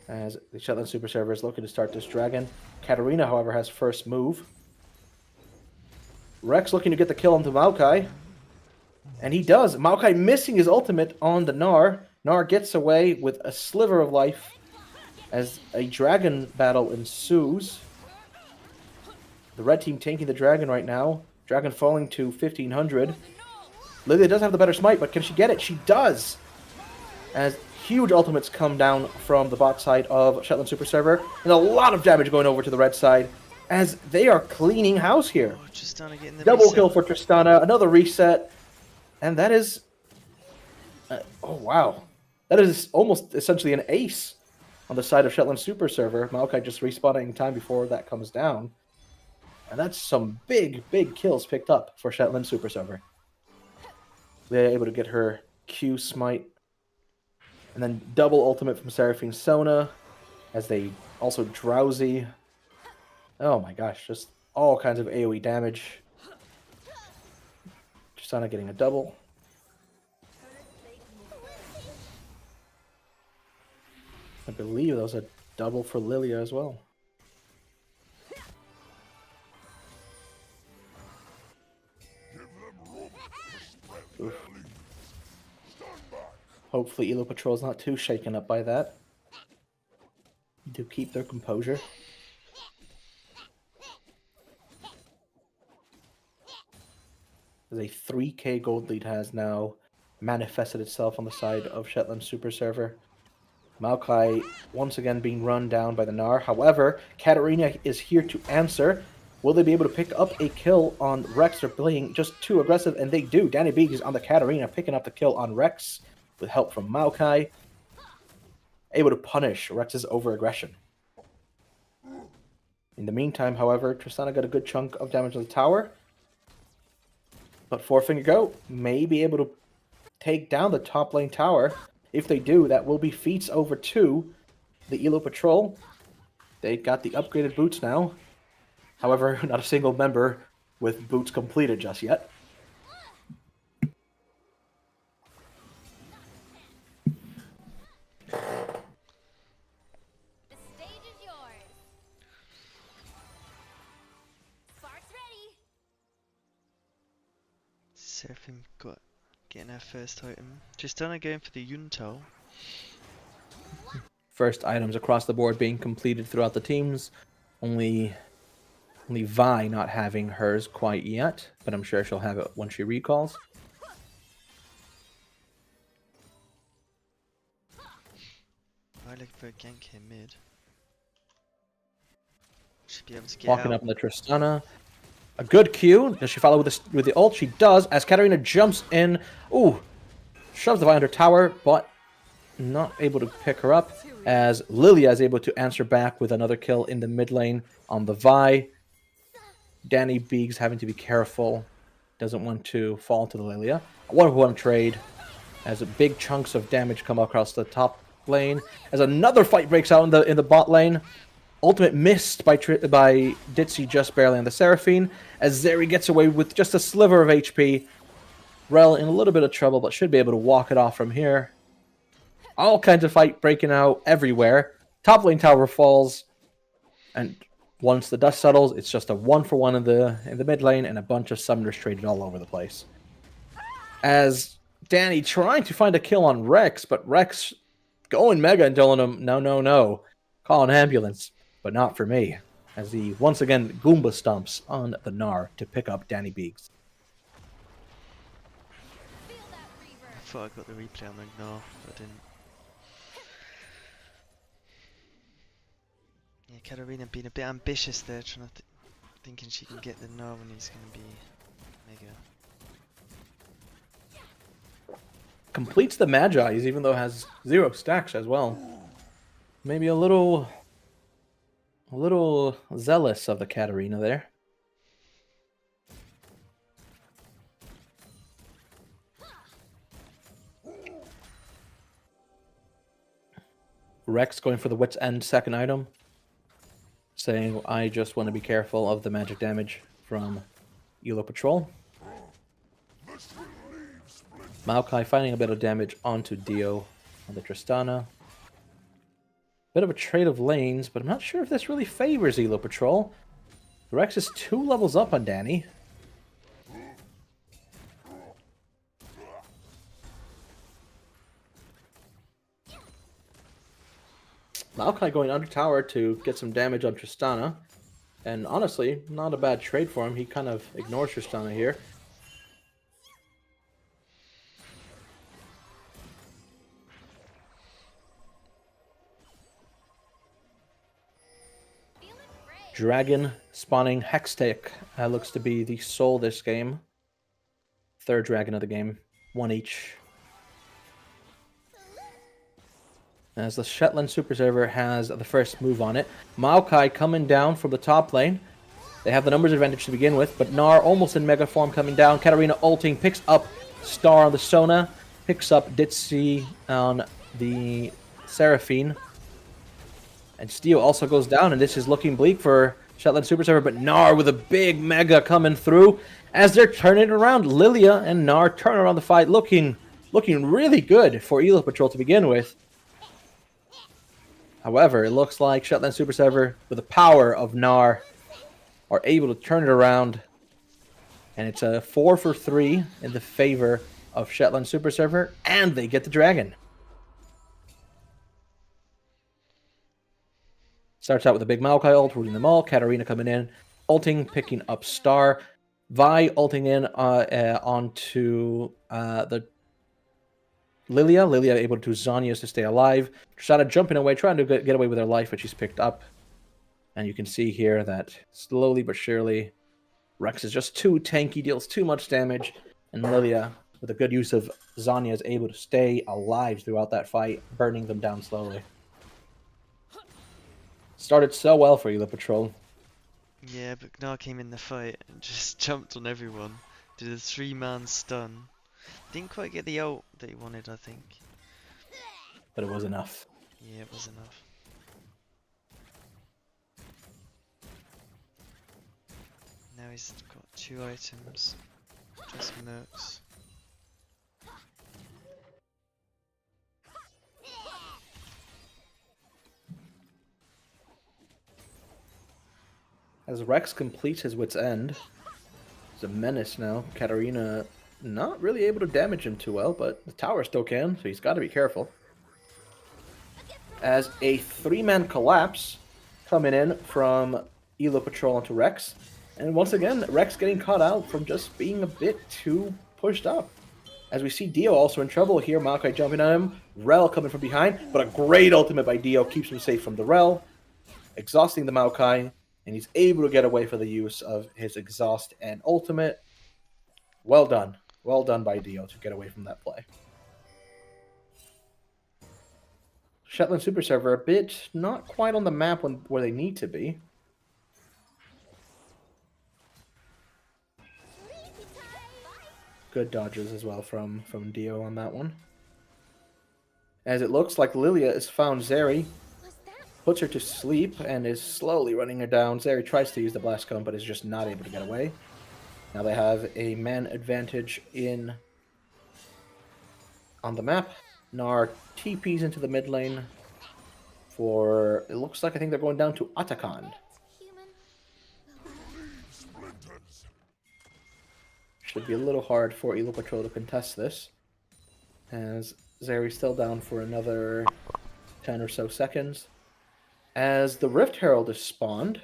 As the Shetland Super Server is looking to start this dragon. Katarina, however, has first move. Rex looking to get the kill onto Maokai. And he does. Maokai missing his ultimate on the Gnar. Gnar gets away with a sliver of life as a dragon battle ensues. The red team tanking the dragon right now. Dragon falling to 1500. Lilia does have the better smite, but can she get it? She does! As huge ultimates come down from the bot side of Shetland Super Server. And a lot of damage going over to the red side as they are cleaning house here. Oh, Tristana getting the Double reset. kill for Tristana. Another reset. And that is... oh, wow. That is almost essentially an ace on the side of Shetland Super Server. Maokai just respawning in time before that comes down. And that's some big, big kills picked up for Shetland Super Server. They're able to get her Q smite. And then double ultimate from Seraphine Sona as they also drowsy. Oh my gosh, just all kinds of AoE damage. Tristana getting a double. I believe that was a double for Lilia as well. Oof. Hopefully Elo Patrol's not too shaken up by that. Do keep their composure. As a 3k gold lead has now manifested itself on the side of Shetland Super Server. Maokai once again being run down by the Gnar. However, Katarina is here to answer. Will they be able to pick up a kill on Rex? They're playing just too aggressive, and they do. Danny Beeg is on the Katarina, picking up the kill on Rex with help from Maokai. Able to punish Rex's over-aggression. In the meantime, however, Tristana got a good chunk of damage on the tower. But Four Finger Goat may be able to take down the top lane tower. If they do, that will be feats over to the Elo Patrol. They got the upgraded boots now. However, not a single member with boots completed just yet. The stage is yours. Sparks ready. Seraphim got getting her first item. Tristana going for the Yunto. First items across the board being completed throughout the teams. Only Vi not having hers quite yet, but I'm sure she'll have it when she recalls. I look for a gank here mid. Should be able to get Walking out. up on the Tristana. A good Q. Does she follow with the ult? She does, as Katarina jumps in. Ooh. Shoves the Vi under tower, but not able to pick her up. As Lilia is able to answer back with another kill in the mid lane on the Vi. Danny Beeg's having to be careful. Doesn't want to fall to the Lilia. A 1-for-1 trade. As big chunks of damage come across the top lane. As another fight breaks out in the bot lane. Ultimate missed by Ditzy just barely on the Seraphine. As Zeri gets away with just a sliver of HP. Rel in a little bit of trouble, but should be able to walk it off from here. All kinds of fight breaking out everywhere. Top lane tower falls. And once the dust settles, it's just a 1-for-1 in the mid lane and a bunch of summoners traded all over the place. As Danny trying to find a kill on Rex, but Rex going mega and telling him, no, call an ambulance, but not for me. As he once again Goomba stomps on the Gnar to pick up Danny Beeks. Feel that reverb. I thought I got the replay on the Gnar, but I didn't. Yeah, Katarina being a bit ambitious there, thinking she can get the Gnar when he's going to be mega. Completes the Magi's, even though it has 0 stacks as well. Maybe a little zealous of the Katarina there. Rex going for the Wit's End second item. Saying, I just want to be careful of the magic damage from Elo Patrol. Maokai finding a bit of damage onto Dio on the Tristana. Bit of a trade of lanes, but I'm not sure if this really favors Elo Patrol. Rex is 2 levels up on Danny. Maokai going under tower to get some damage on Tristana. And honestly, not a bad trade for him. He kind of ignores Tristana here. Dragon spawning Hextech looks to be the soul this game. 3rd dragon of the game. 1 each. As the Shetland Super Server has the first move on it. Maokai coming down from the top lane. They have the numbers advantage to begin with, but Gnar almost in mega form coming down. Katarina ulting, picks up Star on the Sona, picks up Ditzy on the Seraphine. And Steel also goes down, and this is looking bleak for Shetland Super Server, but Gnar with a big mega coming through as they're turning it around. Lilia and Gnar turn around the fight, looking really good for Elo Patrol to begin with. However, it looks like Shetland Super Server, with the power of Gnar, are able to turn it around. And it's a 4 for 3 in the favor of Shetland Super Server, and they get the dragon. Starts out with a big Maokai ult, rooting them all. Katarina coming in, ulting, picking up Star. Vi ulting in onto the Lilia. Lilia able to Zhonya's to stay alive. Tristana jumping away, trying to get away with her life, but she's picked up. And you can see here that slowly but surely, Rex is just too tanky, deals too much damage. And Lilia, with a good use of Zhonya, is able to stay alive throughout that fight, burning them down slowly. Started so well for Elo Patrol. Yeah, but Gnar came in the fight and just jumped on everyone. Did a 3-man stun. Didn't quite get the ult that he wanted, I think. But it was enough. Yeah, it was enough. Now he's got 2 items. Just mercs. As Rex completes his wit's end, he's a menace now. Katarina not really able to damage him too well, but the tower still can, so he's got to be careful. As a 3-man collapse coming in from Elo Patrol onto Rex. And once again, Rex getting caught out from just being a bit too pushed up. As we see Dio also in trouble here, Maokai jumping on him, Rel coming from behind, but a great ultimate by Dio keeps him safe from the Rel, exhausting the Maokai. And he's able to get away for the use of his exhaust and ultimate. Well done. Well done by Dio to get away from that play. Shetland Super Server a bit not quite on the map where they need to be. Good dodges as well from Dio on that one. As it looks like Lilia has found Zeri. Puts her to sleep and is slowly running her down. Zeri tries to use the blast cone, but is just not able to get away. Now they have a man advantage on the map. Gnar TPs into the mid lane for, it looks like, I think they're going down to Atakan. Should be a little hard for Elo Patrol to contest this, as Zeri's still down for another 10 or so seconds. As the Rift Herald is spawned,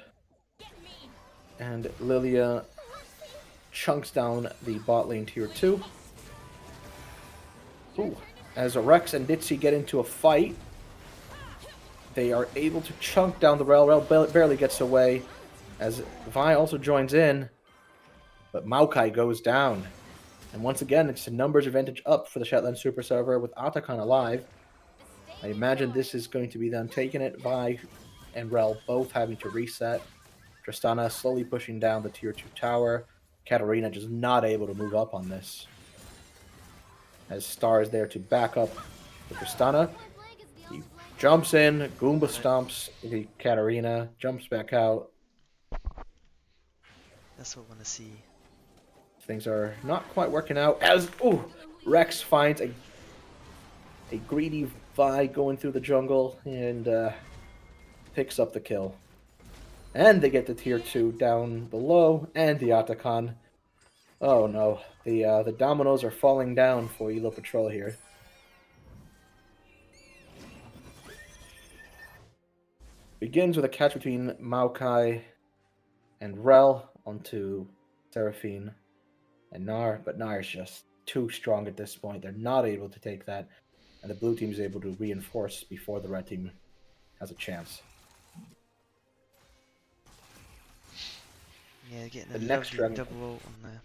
and Lilia chunks down the bot lane tier 2. Ooh. As Rex and Ditzy get into a fight, they are able to chunk down the Rel. Rel barely gets away, as Vi also joins in, but Maokai goes down. And once again, it's a numbers advantage up for the Shetland Super Server with Atakan alive. I imagine this is going to be them taking it. Vi and Rel both having to reset. Tristana slowly pushing down the tier 2 tower. Katarina just not able to move up on this. As Star is there to back up the Tristana. He jumps in, Goomba stomps the Katarina, jumps back out. That's what I want to see. Things are not quite working out as Rex finds a greedy Vi going through the jungle and picks up the kill. And they get the tier 2 down below and the Otacon. Oh no, the dominoes are falling down for Elo Patrol here. Begins with a catch between Maokai and Rel onto Seraphine and Gnar, but Gnar is just too strong at this point. They're not able to take that, and the blue team is able to reinforce before the red team has a chance. Yeah, getting The a next lovely dragon. double ult on there.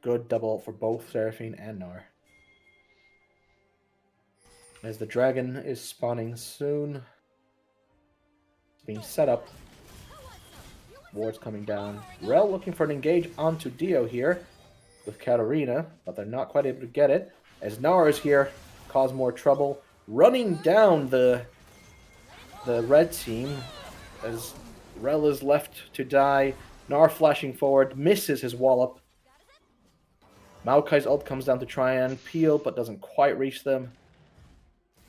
Good double ult for both Seraphine and Gnar. As the dragon is spawning soon, it's being set up. Wards coming down. Rel looking for an engage onto Dio here with Katarina, but they're not quite able to get it. As Gnar is here, cause more trouble, running down the red team as Rel is left to die. Gnar flashing forward, misses his wallop. Maokai's ult comes down to try and peel, but doesn't quite reach them.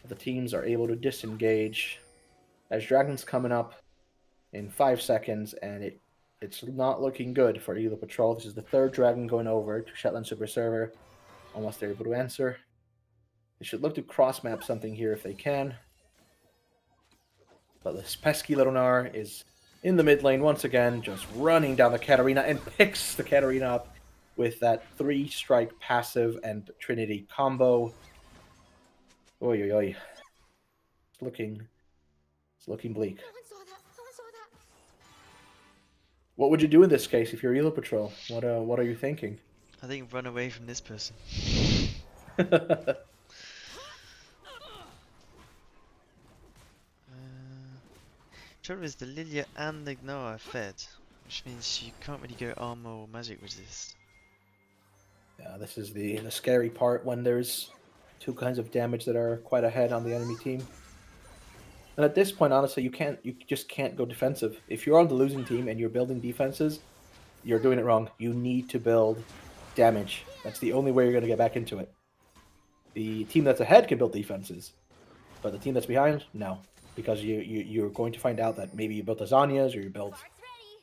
The teams are able to disengage as Dragon's coming up in 5 seconds, and it's not looking good for Elo Patrol. This is the third Dragon going over to Shetland Super Server. Almost they're able to answer. They should look to cross-map something here if they can. But this pesky little Gnar is in the mid lane once again, just running down the Katarina and picks the Katarina up with that 3-strike passive and Trinity combo. Oi, oi, oi. It's looking bleak. No one saw that. No one saw that. What would you do in this case if you're Elo Patrol? What are you thinking? I think run away from this person. Trouble is the Lilia and the Gnar are fed, which means you can't really go armor or magic resist. Yeah, this is the scary part when there's two kinds of damage that are quite ahead on the enemy team. And at this point, honestly, you just can't go defensive. If you're on the losing team and you're building defenses, you're doing it wrong. You need to build damage. That's the only way you're going to get back into it. The team that's ahead can build defenses, but the team that's behind, no. Because you're going to find out that maybe you built lasagnas or you built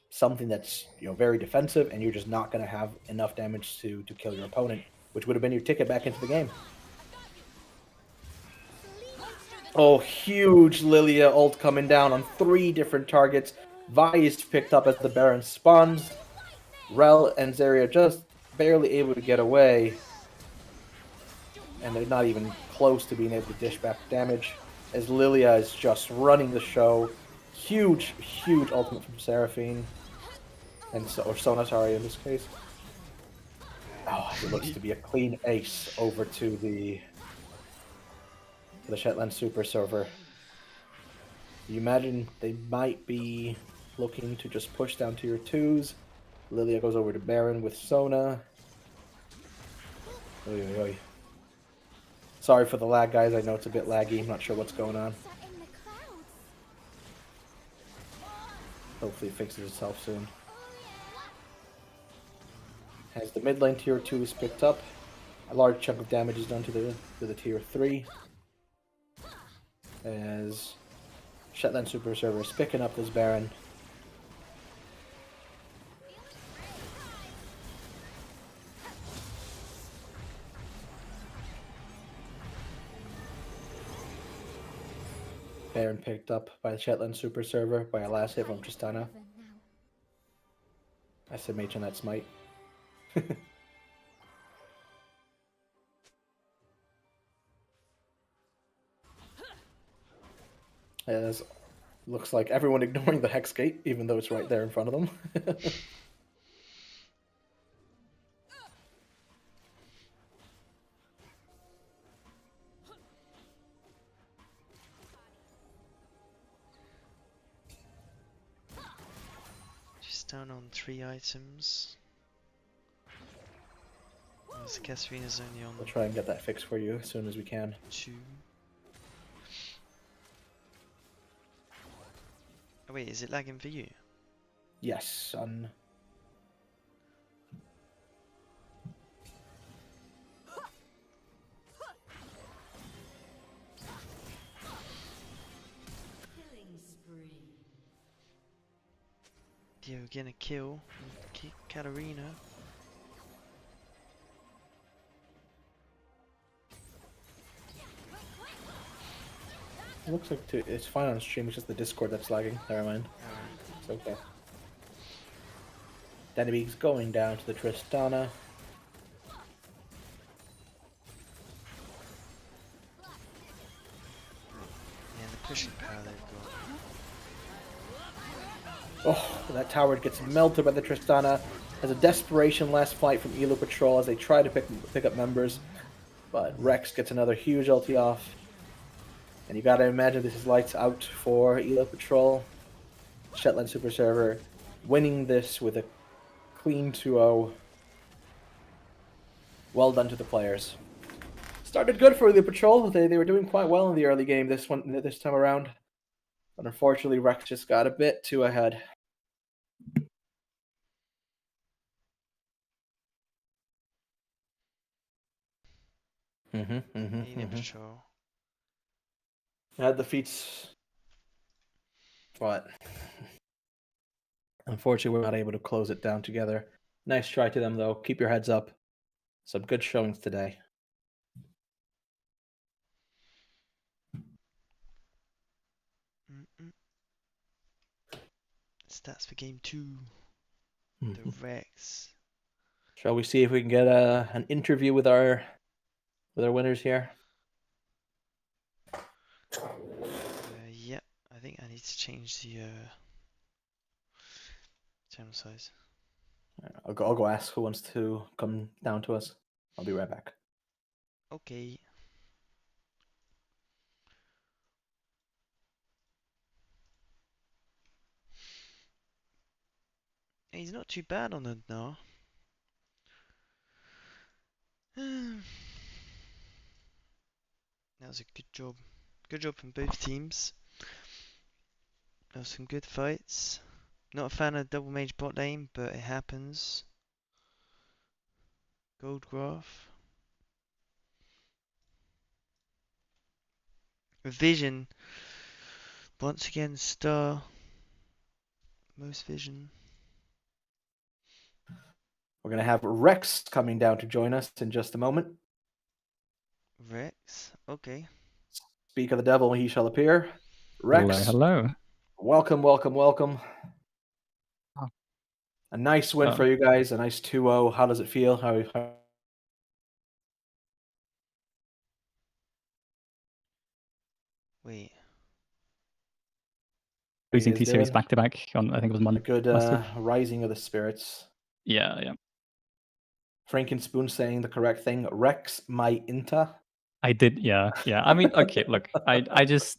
something that's very defensive, and you're just not going to have enough damage to kill your opponent, which would have been your ticket back into the game. Oh, huge Lilia ult coming down on 3 different targets. Vi is picked up as the Baron spawns. Rel and Zarya just barely able to get away, and they're not even close to being able to dish back damage, as Lilia is just running the show. Huge ultimate from Seraphine. Or Sona, sorry, in this case. Oh, it looks to be a clean ace over to the Shetland Super Server. You imagine they might be looking to just push down tier 2s. Lilia goes over to Baron with Sona. Oy, oy, oy. Sorry for the lag, guys. I know it's a bit laggy. I'm not sure what's going on. Hopefully it fixes itself soon. As the mid lane tier 2 is picked up, a large chunk of damage is done to the tier 3. As Shetland Super Server is picking up this Baron. Baron picked up by the Shetland Super Server by a last hit from Tristana. SMH on that smite. As looks like everyone ignoring the Hex Gate, even though it's right there in front of them. Just down on 3 items. As Casrina's only on We'll try and get that fixed for you as soon as we can. 2. Oh wait, is it lagging for you? Yes, on. Killing spree. You're gonna kill Katarina. It looks like it's fine on stream. It's just the Discord that's lagging. Never mind. Alright. It's okay. Denibe's going down to the Tristana. And the pushing power they've got. Oh, that tower gets melted by the Tristana. As a desperation last fight from Elo Patrol as they try to pick up members. But Rex gets another huge ulti off. And you gotta imagine this is lights out for Elo Patrol. Shetland Super Server winning this with a clean 2-0. Well done to the players. Started good for Elo Patrol. They were doing quite well in the early game this time around. But unfortunately Rex just got a bit too ahead. Melee patrol. Had the feats, but unfortunately we're not able to close it down together. Nice try to them though. Keep your heads up. Some good showings today. Stats for game 2. The Rex. Shall we see if we can get an interview with our winners here? Yep. I think I need to change the channel size. I'll go ask who wants to come down to us. I'll be right back. Okay. He's not too bad on it now. That was a good job. Good job from both teams. There were some good fights. Not a fan of double mage bot lane, but it happens. Gold graph. Vision. Once again, star. Most vision. We're gonna have Rex coming down to join us in just a moment. Rex. Okay. Speak of the devil, he shall appear. Rex, Hello. welcome. Oh. A nice win for you guys, a nice 2-0. How does it feel? How Wait. Losing is two series doing? back to back on, I think it was a Monday. good rising of the spirits? Yeah. Frankenspoon saying the correct thing. Rex my Inta. I did, yeah. I mean, okay, look, I just,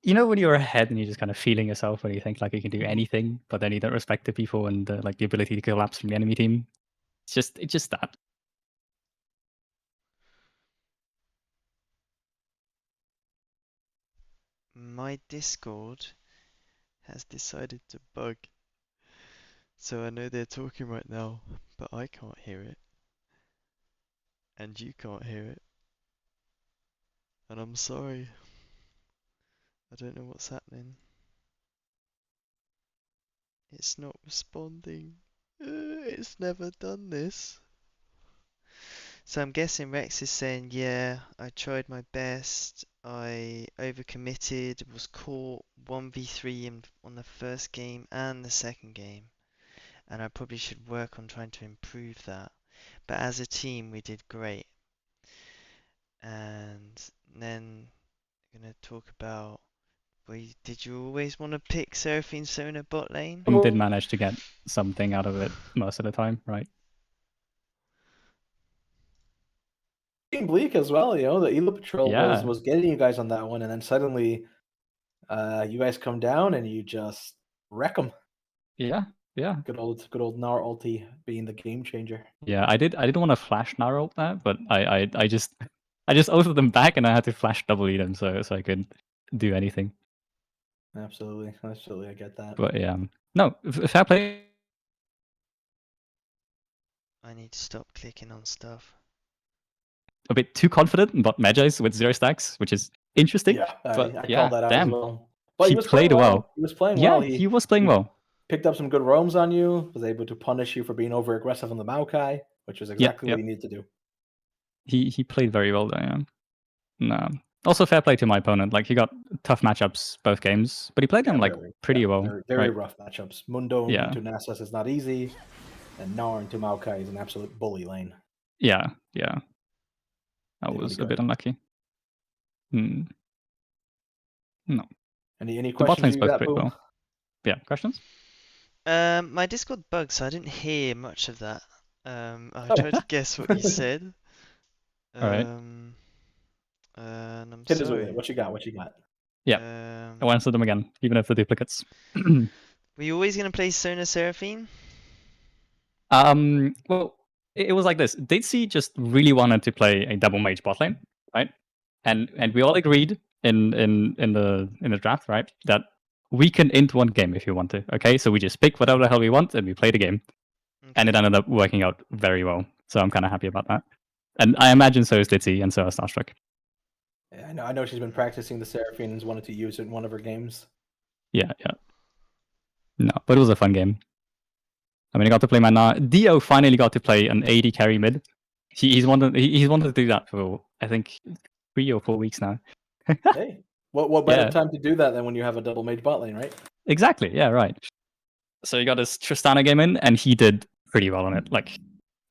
you know, when you're ahead and you're just kind of feeling yourself when you think like you can do anything, but then you don't respect the people and like the ability to collapse from the enemy team. It's just that. My Discord has decided to bug. So I know they're talking right now, but I can't hear it. And you can't hear it. And I'm sorry. I don't know what's happening. It's not responding. It's never done this. So I'm guessing Rex is saying, yeah, I tried my best. I overcommitted, was caught 1v3 on the first game and the second game. And I probably should work on trying to improve that. But as a team, we did great. And then I'm going to talk about, did you always want to pick Seraphine Sona bot lane? Did manage to get something out of it most of the time, right? Bleak as well, you know, the Elo Patrol Yeah. was getting you guys on that one, and then suddenly you guys come down and you just wreck them. Yeah. Good old Gnar ulti being the game changer. Yeah, I didn't want to flash Nara ult that, but I just ulted them back and I had to flash W them so I could do anything. Absolutely, I get that. But yeah, No, fair play. I need to stop clicking on stuff. A bit too confident about Magi's with 0 stacks, which is interesting. Yeah, but I yeah, called that out damn. as well. But He he was playing played well. He was playing Yeah, well. he was playing he well. picked up some good roams on you. Was able to punish you for being over aggressive on the Maokai, which was exactly what he needed to do. He played very well there. Yeah. No. Also, fair play to my opponent. Like, he got tough matchups both games, but he played them like pretty well. Very right? rough matchups. Mundo Yeah. into Nasus is not easy, and Nar into Maokai is an absolute bully lane. Yeah, yeah. That Really was a good. bit unlucky. No. Any The bot questions lane's you both got, played Boom? well. Yeah, questions? My Discord bugged, so I didn't hear much of that. I tried to guess what you said. Alright. And I'm Hit us with sorry. it. What you got? What you got? I'll answer them again, even if they're duplicates. Were you always gonna play Sona Seraphine? Well, it was like this. Ditzy just really wanted to play a double mage bot lane, right? And we all agreed in the draft, right, that we can int one game if you want to. Okay, so we just pick whatever the hell we want and we play the game, and it ended up working out very well. So I'm kind of happy about that. And I imagine so is Ditzy and so is Starstruck. Yeah, I know she's been practicing the Seraphine and wanted to use it in one of her games. Yeah. No, but it was a fun game. I mean, I got to play my Dio finally got to play an AD carry mid. He's wanted to do that for I think 3 or 4 weeks now. Hey, what better time to do that than when you have a double mage bot lane, right? Exactly. Yeah. Right. So he got his Tristana game in, and he did pretty well on it. Like,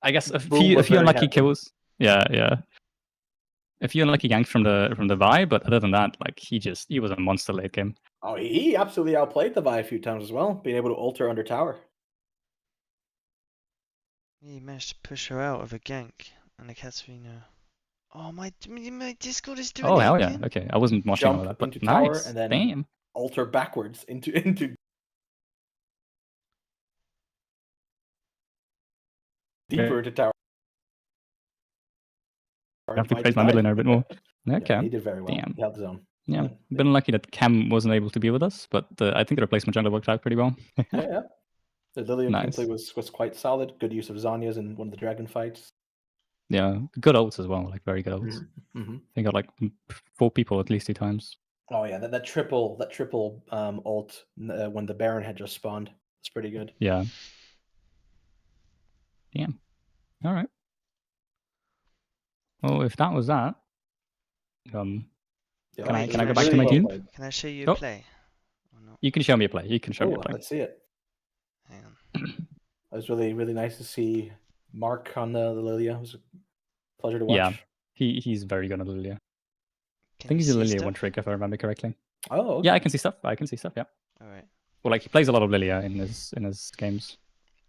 I guess a few unlucky kills. Yeah. A few unlucky ganks from the Vi, but other than that, like he was a monster late game. Oh, he absolutely outplayed the Vi a few times as well, being able to alter under tower. He managed to push her out of a gank and a Katarina. Oh, my Discord is doing it hell yeah. again. Okay, I wasn't watching all that, but into tower nice. and then Damn. alter backwards into deeper into tower. I have to praise my mid laner a bit more. Okay. Yeah, he did very well. Damn. He held his own. Yeah, been lucky that Cam wasn't able to be with us, but I think the replacement jungler worked out pretty well. Yeah. The Lillian Nice. gameplay was quite solid. Good use of Zanya's in one of the dragon fights. Yeah, good ults as well, like very good ults. Mm-hmm. They got like 4 people at least 2 times. Oh yeah, that triple ult when the Baron had just spawned. It's pretty good. Yeah. Damn. All right. Well, if that was that, can I go back to my team? Can I show you a play? Or not? You can show me a play. You can show me a play. Let's see it. Hang on. It was really nice to see Mark on the Lilia. It was a pleasure to watch. Yeah, he's very good on Lilia. I think he's a Lilia one trick if I remember correctly. Oh, okay. Yeah, I can see stuff. Yeah. All right. Well, like he plays a lot of Lilia in his games.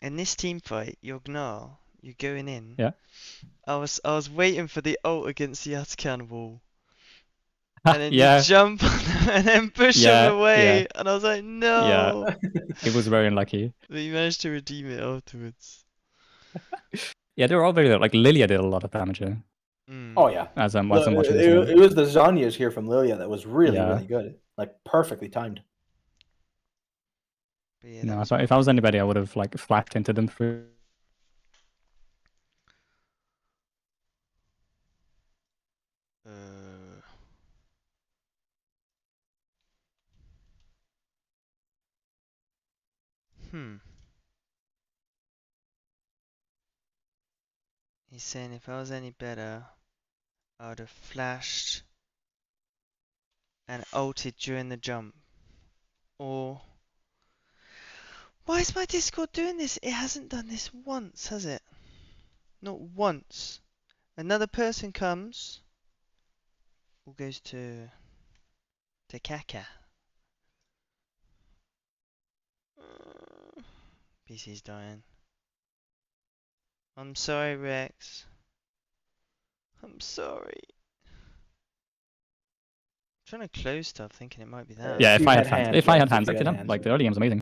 In this team fight, you're Gnar. You're going in. Yeah. I was waiting for the ult against the Atcan wall. And then yeah. you jump on them and then push them away. And I was like, no. Yeah. It was very unlucky. But you managed to redeem it afterwards. Yeah, they were all very good. Like Lilia did a lot of damage here. Oh yeah. As I'm watching this it was the Zanya's here from Lilia that was really good. Like perfectly timed. Yeah, no, so if I was anybody, I would have like flapped into them through. He's saying if I was any better, I would have flashed and ulted during the jump. Or... Why is my Discord doing this? It hasn't done this once, has it? Not once. Another person comes. All goes to Kaka. PC's dying. I'm sorry, Rex. I'm sorry. I'm trying to close stuff, thinking it might be that. Yeah, if I had hands, I could have. Like the early game's amazing.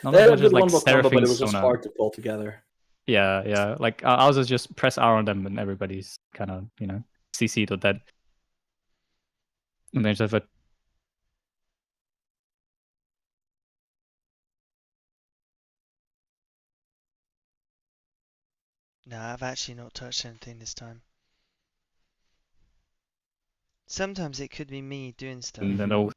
That was just like combo, but it was just hard to pull together. Yeah. Like I was just press R on them, and everybody's kind of CC'd or dead. And there's a No, I've actually not touched anything this time. Sometimes it could be me doing stuff. and then whole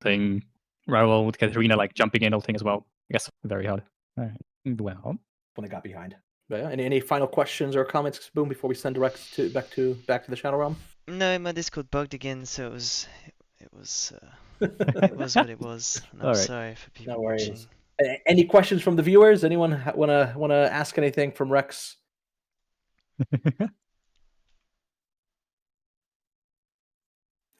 thing. Raoul with Katarina like jumping in, thing as well. I guess very hard. Alright. Well, When I got behind. But yeah, any final questions or comments, Boom, before we send Rex back to the Shadow Realm? No, my Discord bugged again, so it was it was what it was. And I'm Alright. sorry for people No watching. worries. Any questions from the viewers? Anyone wanna ask anything from Rex?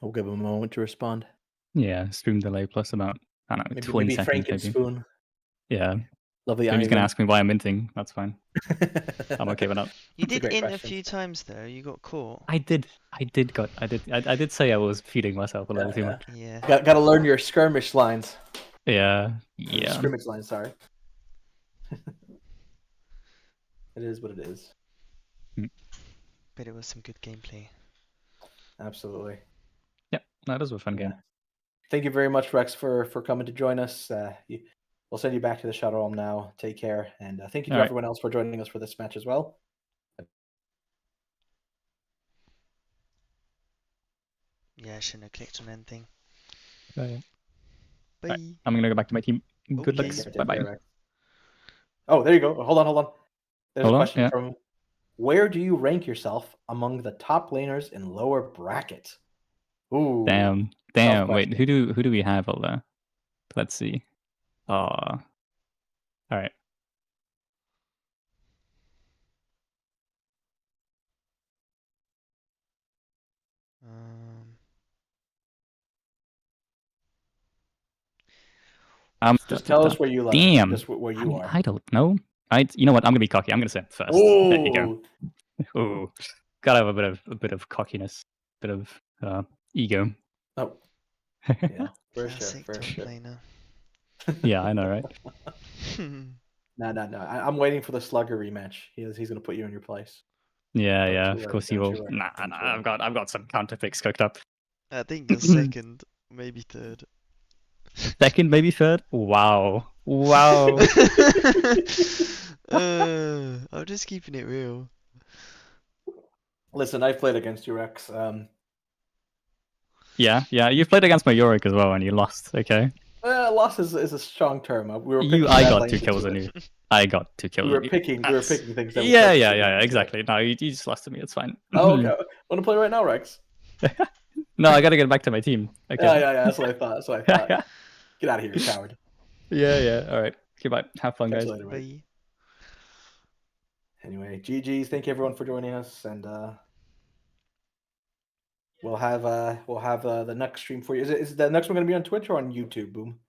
We'll give him a moment to respond. yeah, stream delay plus about I don't know, 20 Maybe seconds Franken maybe. Spoon. Yeah. Lovely Maybe he's gonna Ivan. ask me why I'm minting. That's fine. I'm okay with that. You That's a did great in a question. few times though. You got caught. I did say I was feeding myself a little too much. Yeah. Gotta learn your skirmish lines. Yeah. Scrimmage lines, sorry. It is what it is. But it was some good gameplay. Absolutely. Yeah, that was a fun Yeah. game. Thank you very much, Rex, for coming to join us. We'll send you back to the Shadow Realm now. Take care, and thank you to All right. everyone else for joining us for this match as well. Yeah, I shouldn't have clicked on anything. Bye. Bye. Right, I'm gonna go back to my team. Good Okay. luck. Take Bye care, bye. Rex. Oh, there you go. Hold on. There's Hold a on, question yeah. from where do you rank yourself among the top laners in lower bracket? Ooh. Damn. Wait, question. who do we have over there? Let's see. All right. Just tell us where you are. Damn. Just where you are. I don't know. You know what? I'm gonna be cocky. I'm gonna say it first. Ooh. There you go. Ooh. Gotta have a bit of cockiness, bit of ego. Oh. Yeah. For Classic sure. top laner. Yeah, I know, right? No. I'm waiting for the Slugger rematch. He's gonna put you in your place. Yeah, Don't yeah. you Of worry, course you don't will. you worry, Nah. don't you I've worry. got some counter picks cooked up. I think you're second, maybe third. Second, maybe third. Wow. I'm just keeping it real. Listen, I've played against you, Rex. Yeah. You've played against my Yorick as well, and you lost. Okay. Loss is a strong term. We were picking I bad got lanes 2 to kills do on it. you. I got 2 kills. We were on you. picking things that we Yeah, purposely did. exactly. No, you just lost to me. It's fine. Oh, okay. Want to play right now, Rex? No, I gotta get back to my team. Okay. Yeah. That's what I thought. Get out of here, you coward. Yeah. All right. Goodbye. Have fun, Catch guys. you later, mate. Bye. Anyway, GG's. Thank you everyone for joining us, and we'll have the next stream for you. Is the next one going to be on Twitch or on YouTube? Boom.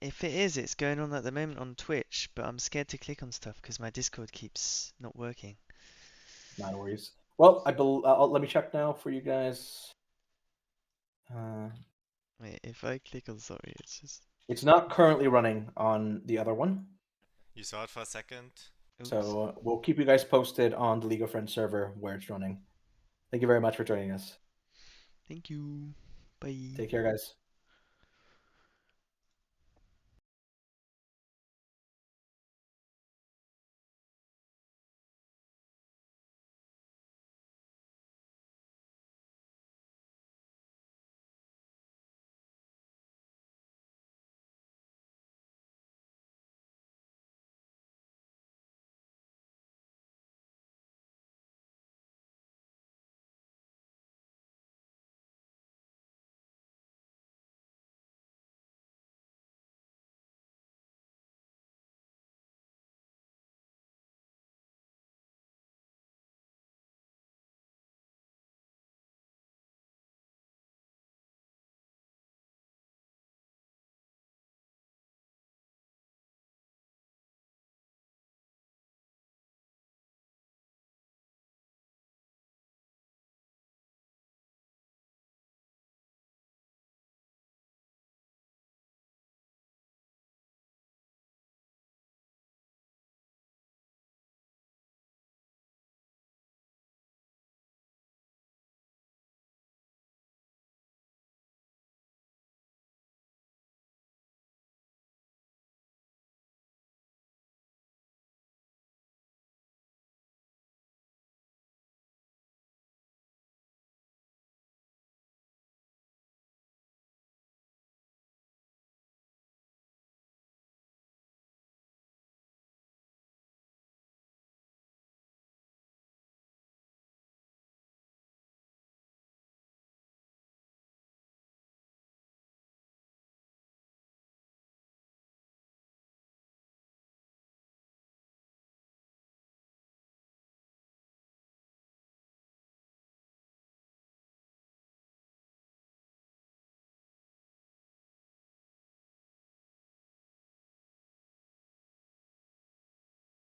If it is, it's going on at the moment on Twitch, but I'm scared to click on stuff because my Discord keeps not working. No worries. Well, let me check now for you guys. Wait, if I click on sorry, it's just. It's not currently running on the other one. You saw it for a second. Oops. So we'll keep you guys posted on the League of Friends server where it's running. Thank you very much for joining us. Thank you. Bye. Take care, guys.